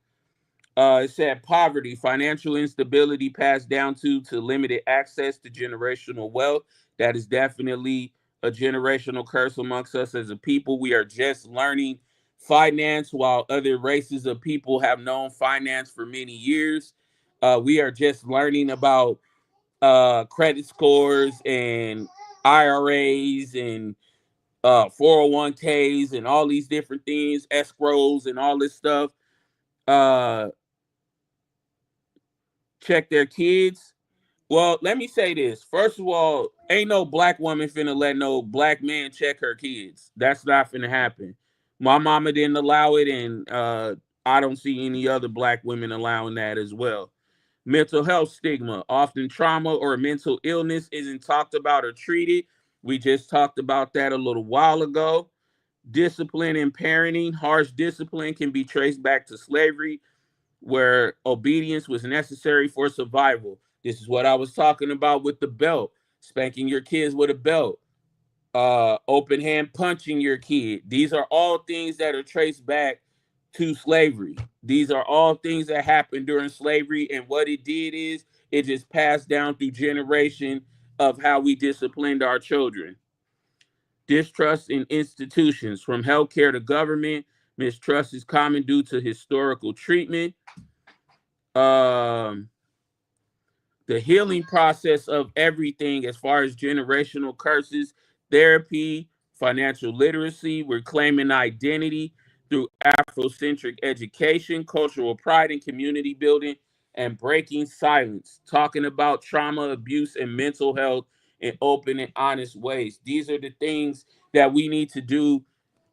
It said poverty, financial instability passed down to limited access to generational wealth. That is definitely a generational curse amongst us as a people. We are just learning finance while other races of people have known finance for many years. We are just learning about credit scores and IRAs and 401ks and all these different things, escrows and all this stuff. Uh, check their kids. Well, let me say this. First of all, ain't no black woman finna let no black man check her kids. That's not finna happen. My mama didn't allow it, and I don't see any other black women allowing that as well. Mental health stigma. Often trauma or mental illness isn't talked about or treated. We just talked about that a little while ago. Discipline and parenting. Harsh discipline can be traced back to slavery, where obedience was necessary for survival. This is what I was talking about with the belt, spanking your kids with a belt, open hand punching your kid. These are all things that are traced back to slavery. These are all things that happened during slavery, and what it did is it just passed down through generation of how we disciplined our children. Distrust in institutions, from healthcare to government. Mistrust is common due to historical treatment. Um, the healing process of everything as far as generational curses, therapy, financial literacy, reclaiming identity through Afrocentric education, cultural pride, and community building. and breaking silence, talking about trauma, abuse, and mental health in open and honest ways. These are the things that we need to do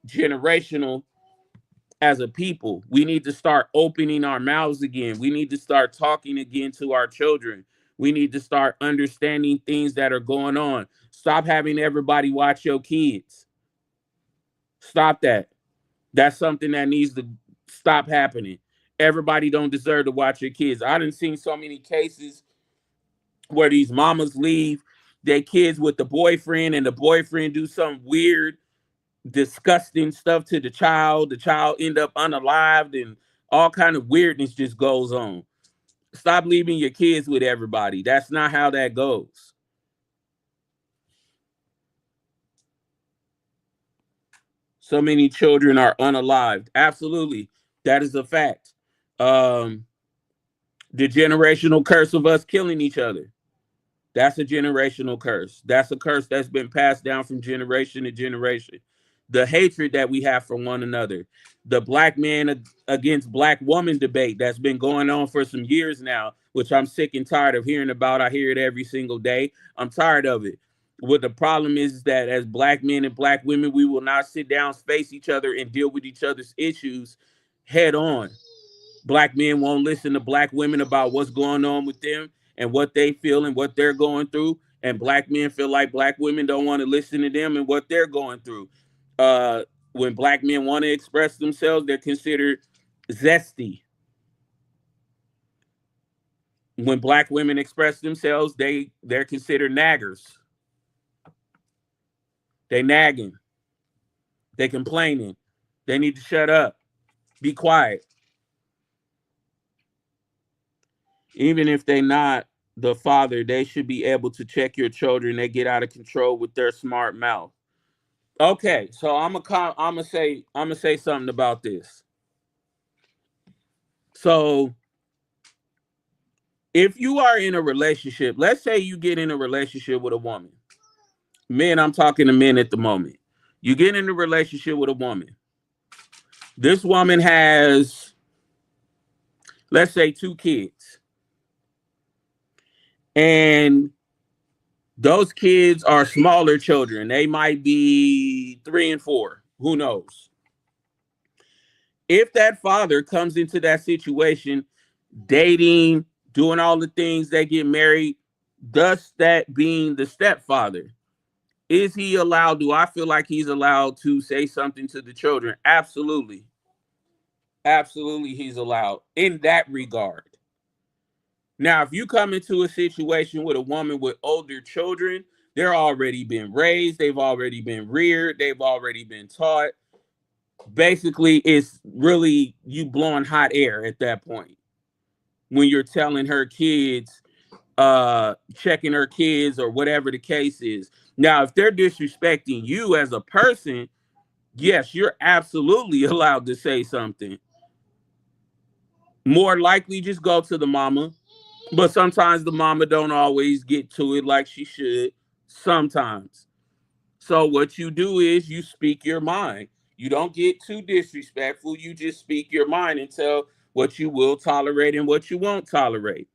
generational as a people. We need to start opening our mouths again. We need to start talking again to our children. We need to start understanding things that are going on. Stop having everybody watch your kids. Stop that. That's something that needs to stop happening. Everybody don't deserve to watch your kids. I done seen so many cases where these mamas leave their kids with the boyfriend and the boyfriend do some weird, disgusting stuff to the child. The child end up unalived and all kind of weirdness just goes on. Stop leaving your kids with everybody. That's not how that goes. So many children are unalived. Absolutely. That is a fact. Um, the generational curse of us killing each other. That's a generational curse. That's a curse that's been passed down from generation to generation. The hatred that we have for one another, the black man against black woman debate that's been going on for some years now, which I'm sick and tired of hearing about. I hear it every single day. I'm tired of it. What the problem is that as black men and black women, we will not sit down, face each other, and deal with each other's issues head on. Black men won't listen to black women about what's going on with them and what they feel and what they're going through. And black men feel like black women don't want to listen to them and what they're going through. Uh, when black men want to express themselves, they're considered zesty. When black women express themselves, they're considered naggers. They nagging. They complaining. They need to shut up. Be quiet. Even if they not the father, they should be able to check your children. They get out of control with their smart mouth. Okay, so I'm gonna say something about this. So if you are in a relationship, let's say you get in a relationship with a woman. Men, I'm talking to men at the moment. You get in a relationship with a woman. This woman has, let's say, two kids. And those kids are smaller children. They might be 3 and 4. Who knows? If that father comes into that situation, dating, doing all the things, they get married, thus that being the stepfather, is he allowed? Do I feel like he's allowed to say something to the children? Absolutely. Absolutely, he's allowed in that regard. Now, if you come into a situation with a woman with older children, they're already been raised, they've already been reared, they've already been taught. Basically, it's really you blowing hot air at that point when you're telling her kids, checking her kids or whatever the case is. Now, if they're disrespecting you as a person, yes, you're absolutely allowed to say something. More likely, just go to the mama. But sometimes the mama don't always get to it like she should. Sometimes. So what you do is you speak your mind. You don't get too disrespectful. You just speak your mind and tell what you will tolerate and what you won't tolerate.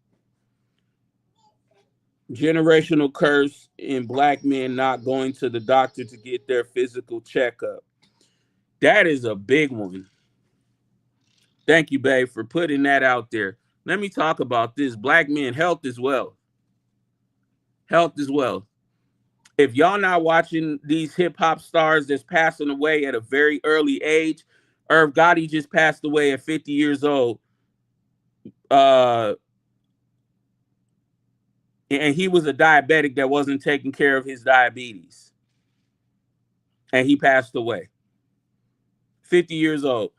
Generational curse in black men not going to the doctor to get their physical checkup. That is a big one. Thank you, babe, for putting that out there. Let me talk about this. Black men, health is wealth. Health is wealth. If y'all not watching these hip hop stars that's passing away at a very early age, Irv Gotti just passed away at 50 years old. Uh, and he was a diabetic that wasn't taking care of his diabetes. And he passed away. 50 years old.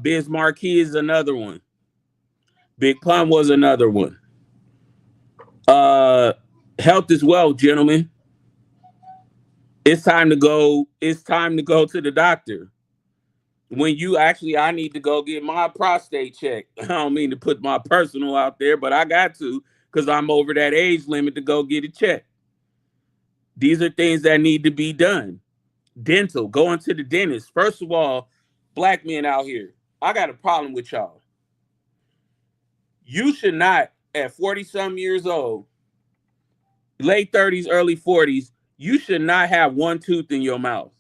Biz Marquis is another one. Big Pun was another one. Uh, health is wealth, gentlemen. It's time to go. It's time to go to the doctor. When you actually, I need to go get my prostate checked. I don't mean to put my personal out there, but I got to because I'm over that age limit to go get it checked. These are things that need to be done. Dental, going to the dentist. First of all, black men out here. I got a problem with y'all. You should not, at 40 some years old, late 30s, early 40s, you should not have one tooth in your mouth.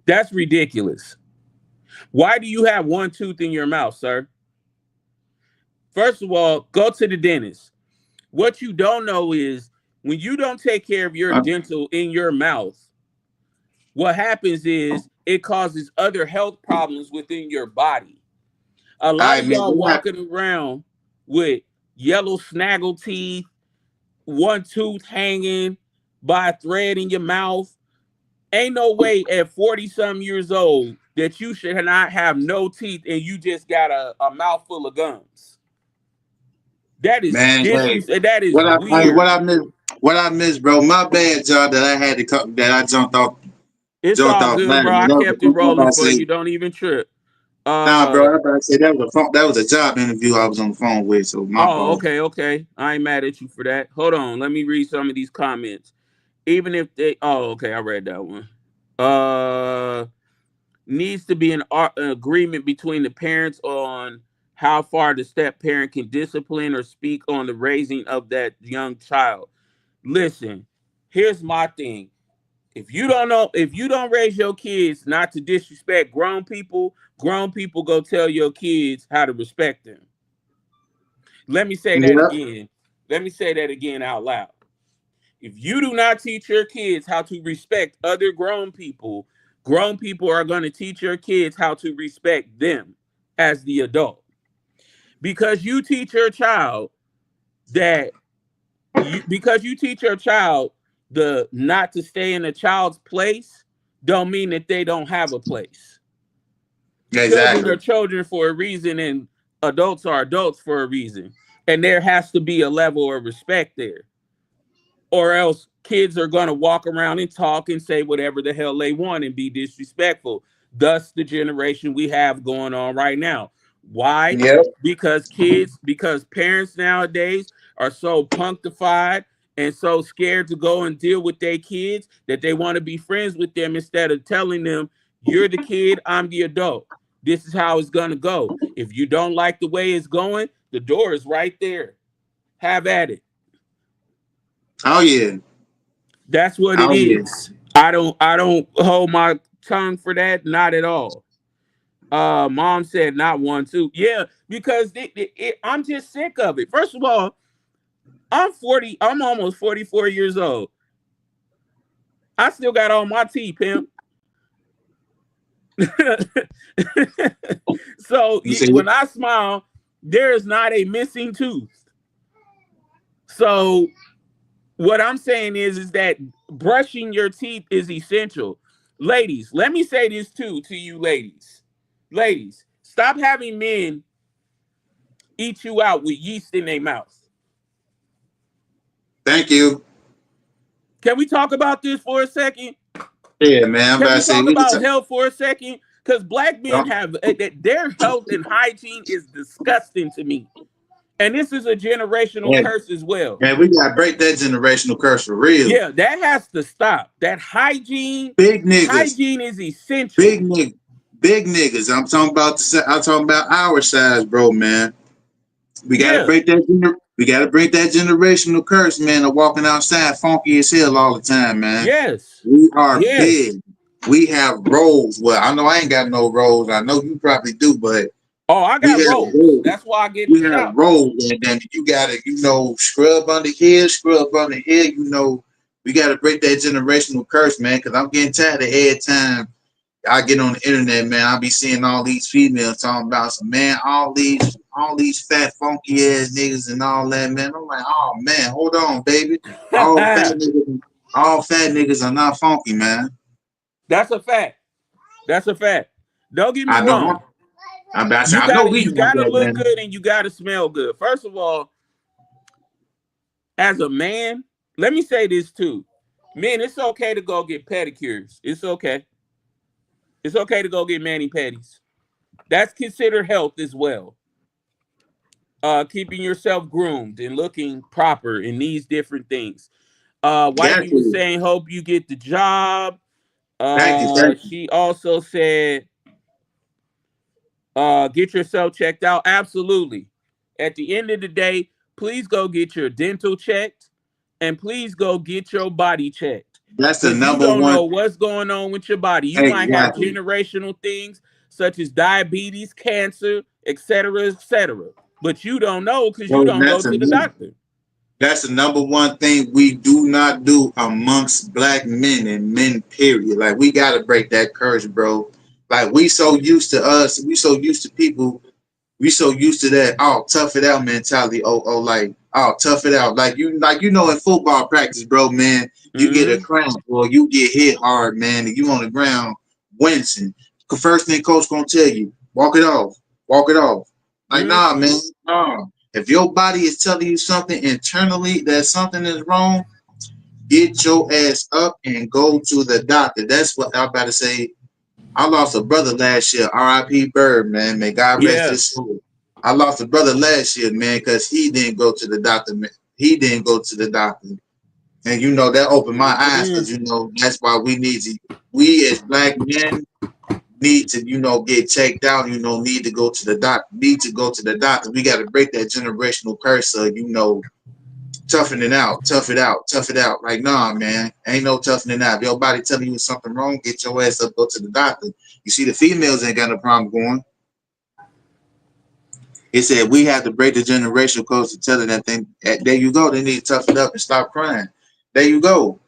That's ridiculous. Why do you have one tooth in your mouth, sir? First of all, go to the dentist. What you don't know is when you don't take care of your Uh, dental in your mouth, what happens is it causes other health problems within your body. A all lot right, of man. y'all walking around with yellow snaggle teeth, one tooth hanging by a thread in your mouth. Ain't no way at 40 some years old that you should not have no teeth and you just got a mouthful of gums. That is Man, hey, that is weird. what I missed, bro. My bad, job that I had to come, that I It's jumped all off good, bro. land, man. I That was kept it a, I'm about rolling to for say, you. Don't even trip. nah, bro. Uh I'm about to say that was a job interview I was on the phone with, so my oh, fault. okay. I ain't mad at you for that. Hold on, let me read some of these comments. Even if they okay, I read that one. Uh Needs to be an agreement between the parents on how far the step parent can discipline or speak on the raising of that young child. Listen, here's my thing. If you don't raise your kids not to disrespect grown people go tell your kids how to respect them. Let me say that Yeah, again. Let me say that again out loud. If you do not teach your kids how to respect other grown people are going to teach your kids how to respect them as the adult. Because you teach your child that because you teach your child the not to stay in a child's place don't mean that they don't have a place. Children are exactly. children for a reason and adults are adults for a reason. And there has to be a level of respect there, or else kids are going to walk around and talk and say whatever the hell they want and be disrespectful. Thus, the generation we have going on right now. Why? Yep. Because parents nowadays are so punctified and so scared to go and deal with their kids that they want to be friends with them instead of telling them, you're the kid, I'm the adult. This is how it's going to go. If you don't like the way it's going, the door is right there. Have at it. Oh yeah. That's what it Oh yeah. is. I don't hold my tongue for that, not at all. Mom said not one too. Yeah, because I'm just sick of it. First of all, I'm 40, I'm almost 44 years old. I still got all my teeth, pimp. So You see, when I smile, there is not a missing tooth. So what I'm saying is that brushing your teeth is essential. Ladies, let me say this too to you ladies. Ladies, stop having men eat you out with yeast in their mouth. thank you. Can we talk about this for a second? Yeah, man. I'm Can about to we say talk we can about talk. health for a second? Because black men Oh, have their health and hygiene is disgusting to me. And this is a generational yeah, curse as well. man, we gotta break that generational curse for real. Yeah, that has to stop. That Big niggas, hygiene is essential. big niggas, big niggas. I'm talking about our size, bro, man. We gotta Yeah. break that. We gotta break that generational curse, man, of walking outside funky as hell all the time, man. Yes. We are Yes. big. We have roles. Well, I know I ain't got no roles. I know you probably do, but Oh, I we got have rolls. roles. That's why I get We the have shout. roles, and then you gotta, scrub under here, scrub under here. We gotta break that generational curse, man. Because I'm getting tired of every time I get on the internet, man. I be seeing all these females talking about some man, all these fat funky ass niggas and all that, man. I'm like, oh man, hold on, baby. All fat niggas, all fat niggas are not funky, man. That's a fact. That's a fact. Don't get me I know. wrong. I know we You have gotta that, look man. good and you gotta smell good. First of all, as a man, let me say this too. Men, it's okay to go get pedicures. It's okay. It's okay to go get mani pedis. That's considered health as well. Keeping yourself groomed and looking proper in these different things. Got Wifey was to. saying, hope you get the job. Thank you, thank you. She also said, Get yourself checked out. Absolutely. At the end of the day, please go get your dental checked and please go get your body checked. That's the Because you number don't one. know what's going on with your body. You might have Exactly. generational things such as diabetes, cancer, etc., etc. But you don't know because you Bro, don't go to the doctor. that's the number one thing we do not do amongst black men and men, period. Like, we gotta break that curse, bro. Like, we so used to people, we so used to that, oh, tough it out mentality. Like, oh, tough it out. Like you know, in football practice, bro, man, you get a Mm-hmm. cramp or you get hit hard, man, and you on the ground wincing. The first thing coach gonna tell you, walk it off, walk it off. Like, nah, man, Mm-hmm. nah. If your body is telling you something internally that something is wrong, get your ass up and go to the doctor. That's what I'm about to say. I lost a brother last year, R.I.P. Bird, man. May God rest Yeah. his soul. I lost a brother last year, man, because he didn't go to the doctor. He didn't go to the doctor. And you know, that opened my eyes Mm-hmm. because, you know, that's why we as black men need to, you know, get checked out, you know, need to go to the doctor, need to go to the doctor. We got to break that generational curse of, you know, toughen it out, tough it out, tough it out. Like, nah, man, ain't no toughening out. If your body telling you something wrong, get your ass up, go to the doctor. You see, the females ain't got no problem going. It said we have to break the generational codes to tell her that thing. There you go. They need to toughen up and stop crying. There you go.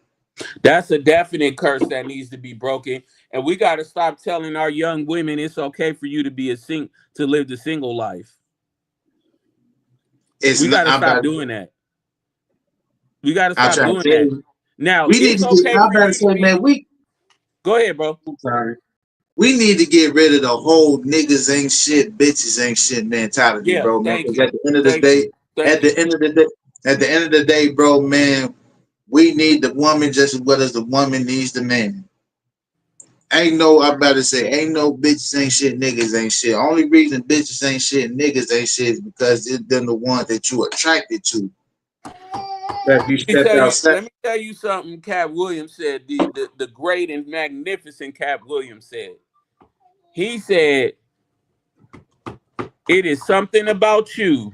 That's a definite curse that needs to be broken. And we got to stop telling our young women it's okay for you to be to live the single life. It's We not. got to stop doing that. We got to I stop try to doing tell that. you. Now, We need it's to get. okay I for better you to say, man. be. Go ahead, bro. I'm sorry. We need to get rid of the whole niggas ain't shit, bitches ain't shit mentality, Yeah, bro, man. thank Because you. at the end of the Thank day, you. Thank at the you. end of the day, at the end of the day, bro, man, we need the woman just as well as the woman needs the man. Ain't no, I better say, ain't no bitches ain't shit, niggas ain't shit. Only reason bitches ain't shit, niggas ain't shit is because it's them the ones that you attracted to. That you stepped outside. Let me tell you something Cap Williams said, the great and magnificent Cap Williams said. He said, it is something about you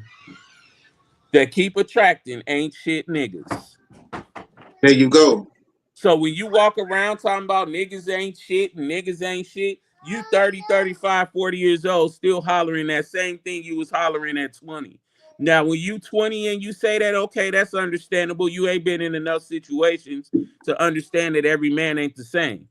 that keep attracting ain't shit niggas. There you go. So when you walk around talking about niggas ain't shit and niggas ain't shit, you 30, 35, 40 years old still hollering that same thing you was hollering at 20. Now, when you 20 and you say that, okay, that's understandable. You ain't been in enough situations to understand that every man ain't the same.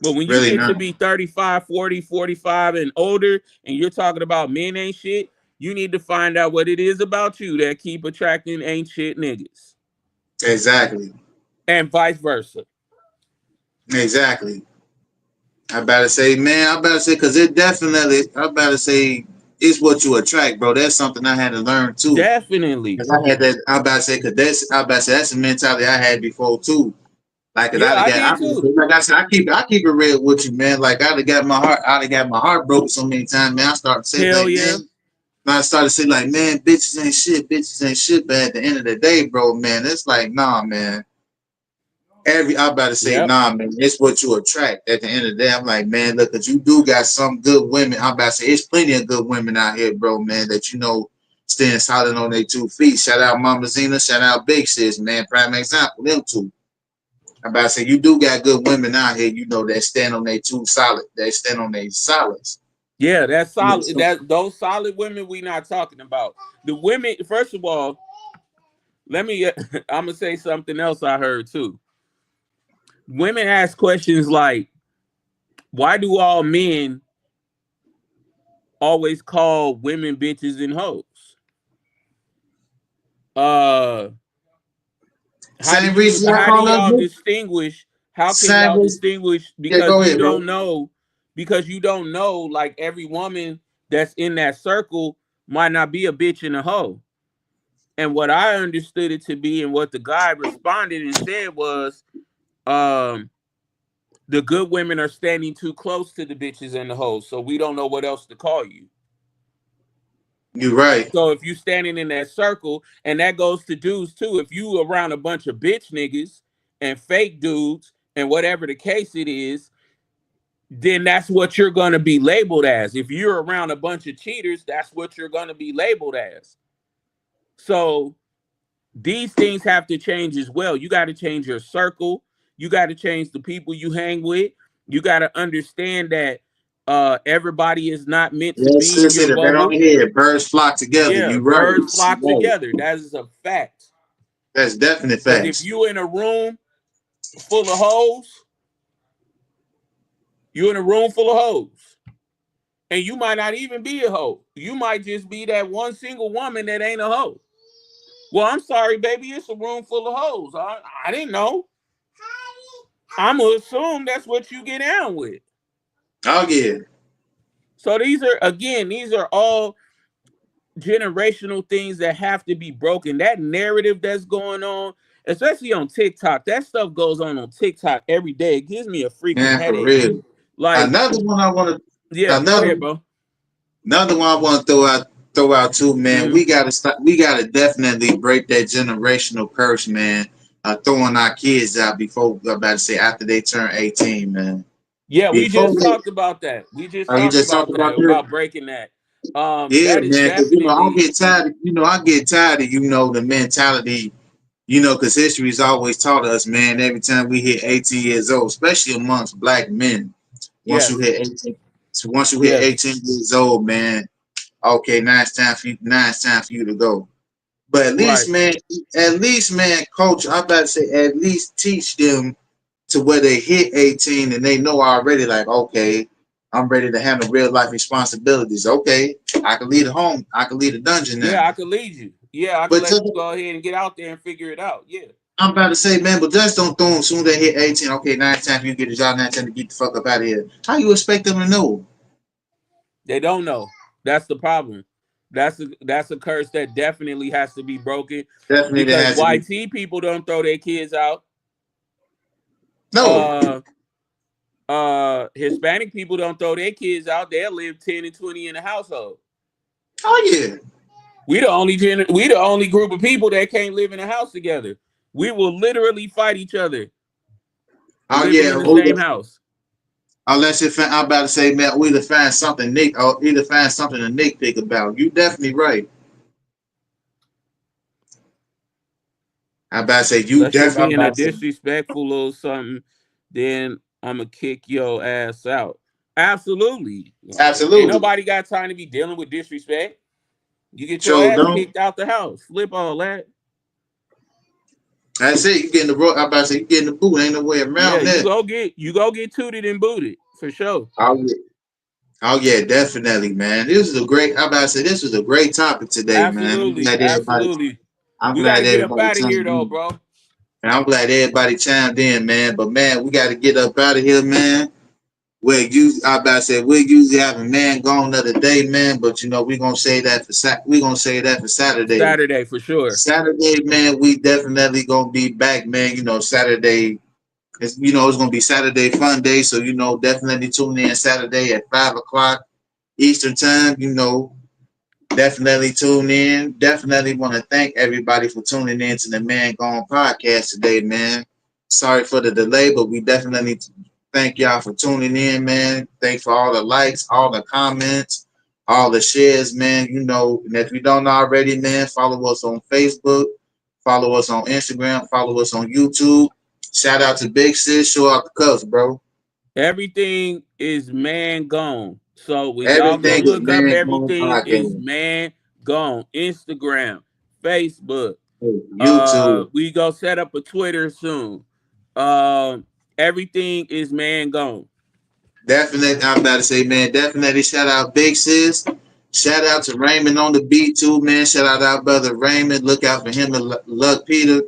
But when you Really get not. to be 35, 40, 45 and older and you're talking about men ain't shit, you need to find out what it is about you that keep attracting ain't shit niggas. Exactly. And vice versa. Exactly. I better say, man, I better say, because it definitely, I better say, it's what you attract, bro. That's something I had to learn too. Definitely. Because I had that, I about to say, because I about to say, that's the mentality I had before too. Like, cause Yeah, I did too. like I said, I keep it real with you, man. Like, I'd have got my heart broken so many times, man. I started to say, Hell like, man, yeah. I started to say, like, man, bitches ain't shit. But at the end of the day, bro, man, it's like, nah, man. I'm about to say, Yep. nah, man, it's what you attract. At the end of the day, I'm like, man, look, cause you do got some good women. I'm about to say, it's plenty of good women out here, bro, man, that you know stand solid on their 2 feet. Shout out Mama Zena, shout out Big Sis, man. Prime example, them two. I'm about to say, you do got good women out here, you know, that stand on their two solid, they stand on their solids. Yeah, that's You know, solid. That those solid women we not talking about. The women, first of all, let me I'm gonna say something else I heard too. Women ask questions like, why do all men always call women bitches and hoes? Uh same reason I how do call us y'all bitch. distinguish? How can Same y'all reason. distinguish Yeah, go ahead, bro. because you don't know like every woman that's in that circle might not be a bitch and a hoe. And what I understood it to be and what the guy responded and said was um the good women are standing too close to the bitches and the hoes, so we don't know what else to call you. You're right. So if you standing in that circle, and that goes to dudes too, if you around a bunch of bitch niggas and fake dudes and whatever the case it is, then that's what you're going to be labeled as. If you're around a bunch of cheaters, that's what you're going to be labeled as. So these things have to change as well. You got to change your circle. You got to change the people you hang with. You got to understand that everybody is not meant to Yes, be in sis, your hit it right on bubble. the head. Birds flock together. Yeah, You right. birds You flock right. together. That is a fact. That's definite Because if facts. you in a room full of hoes, you in a room full of hoes. And you might not even be a hoe. You might just be that one single woman that ain't a hoe. Well, I'm sorry, baby. It's a room full of hoes. I didn't know. I'm gonna assume that's what you get down with. Oh yeah. So these are all generational things that have to be broken. That narrative that's going on, especially on TikTok, that stuff goes on TikTok every day. It gives me a freaking Man, for headache. real. Like, Another one I want to yeah, go another ahead, bro. another one I want to throw out too, man. Mm-hmm. We gotta stop. We gotta definitely break that generational curse, man. Throwing our kids out before I'm about to say after they turn 18, man. Yeah, we Before just they, talked about that. We just oh, you talked just talked about about that, that. about breaking that. Yeah, That is man. Because I definitely, get tired. I get tired of the mentality. Because history has always taught us, man. Every time we hit 18 years old, especially amongst black men, once you yes, hit 18, so once you hit yes, 18 years old, man, okay, now it's time for you. Now it's time for you to go. But right. at least, man, coach, I'm about to say, at least teach them to where they hit 18 and they know already, like, okay, I'm ready to handle real life responsibilities. Okay, I can lead a home, I can lead a dungeon now. Yeah, I could lead you. Yeah, I could But let you go ahead and get out there and figure it out. Yeah, I'm about to say, man, but just don't throw them soon as they hit 18. Okay, now it's time for you to get a job, now it's time to get the fuck up out of here. How you expect them to know? they don't know. That's the problem. That's a curse that definitely has to be broken Definitely there because has to be. YT people don't throw their kids out. No. Uh, Hispanic people don't throw their kids out. They'll live 10 and 20 in a household. Oh yeah. We the only group of people that can't live in a house together. We will literally fight each other Oh living yeah. in the same house. Unless if I'm about to say, man, we either find something Nick or either find something to nitpick about. You definitely right. I'm about to say you Unless you're definitely. I'm being a about to say disrespectful little something, then I'm gonna kick your ass out. Absolutely. Ain't absolutely. nobody got time to be dealing with disrespect. You get your So ass don't. kicked out the house. Flip all that. That's it. You getting the I'm about to say you getting the boot. Ain't no way Yeah, around that. you go get tooted and booted for sure. Oh yeah. Oh yeah, definitely, man. This is a great. I'm about to say this was a great topic today, man. Absolutely, absolutely. I'm We got glad to get up everybody out of here chimed though, in. bro. And I'm glad everybody chimed in, man. But man, we got to get up out of here, man. I about to say we usually have a man gone the other day, man. But we're gonna say that we're gonna say that for Saturday. Saturday for sure. Saturday, man, we definitely gonna be back, man. Saturday. It's gonna be Saturday fun day. So definitely tune in Saturday at 5 o'clock Eastern time. Definitely tune in. Definitely want to thank everybody for tuning in to the Man Gone podcast today, man. Sorry for the delay, but we definitely thank y'all for tuning in, man. Thanks for all the likes, all the comments, all the shares, man. And if you don't already, man, follow us on Facebook, follow us on Instagram, follow us on YouTube. Shout out to Big Sis, show out the cuffs, bro. Everything is man gone. So when y'all go Everything is look up, Man Gone everything is podcast. man gone. Instagram, Facebook. Hey, YouTube. We go set up a Twitter soon. Um, Everything is man gone. Definitely, I'm about to say, man, definitely shout out Big Sis. Shout out to Raymond on the beat, too, man. Shout out our brother Raymond. Look out for him and Luck Peter.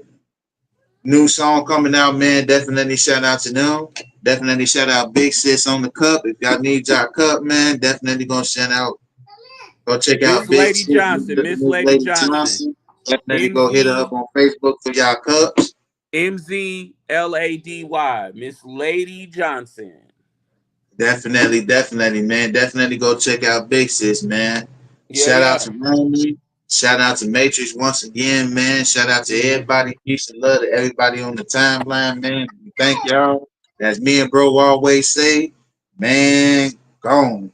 New song coming out, man. Definitely shout out to them. Definitely shout out Big Sis on the cup. If y'all need y'all cup, man, definitely gonna shout out. Go check Miss out Big Lady Sis, Johnson, Miss Miss Lady Lady Johnson, Johnson. Definitely go hit her up MZ on Facebook for y'all cups. MZLADY, Miss Lady Johnson. Definitely, man. Definitely go check out Big Sis, man. Yeah, Shout out to yeah. Romy. Shout out to Matrix once again, man. Shout out to everybody. Peace and love to everybody on the timeline, man. Thank y'all. As me and bro always say, Man, gone.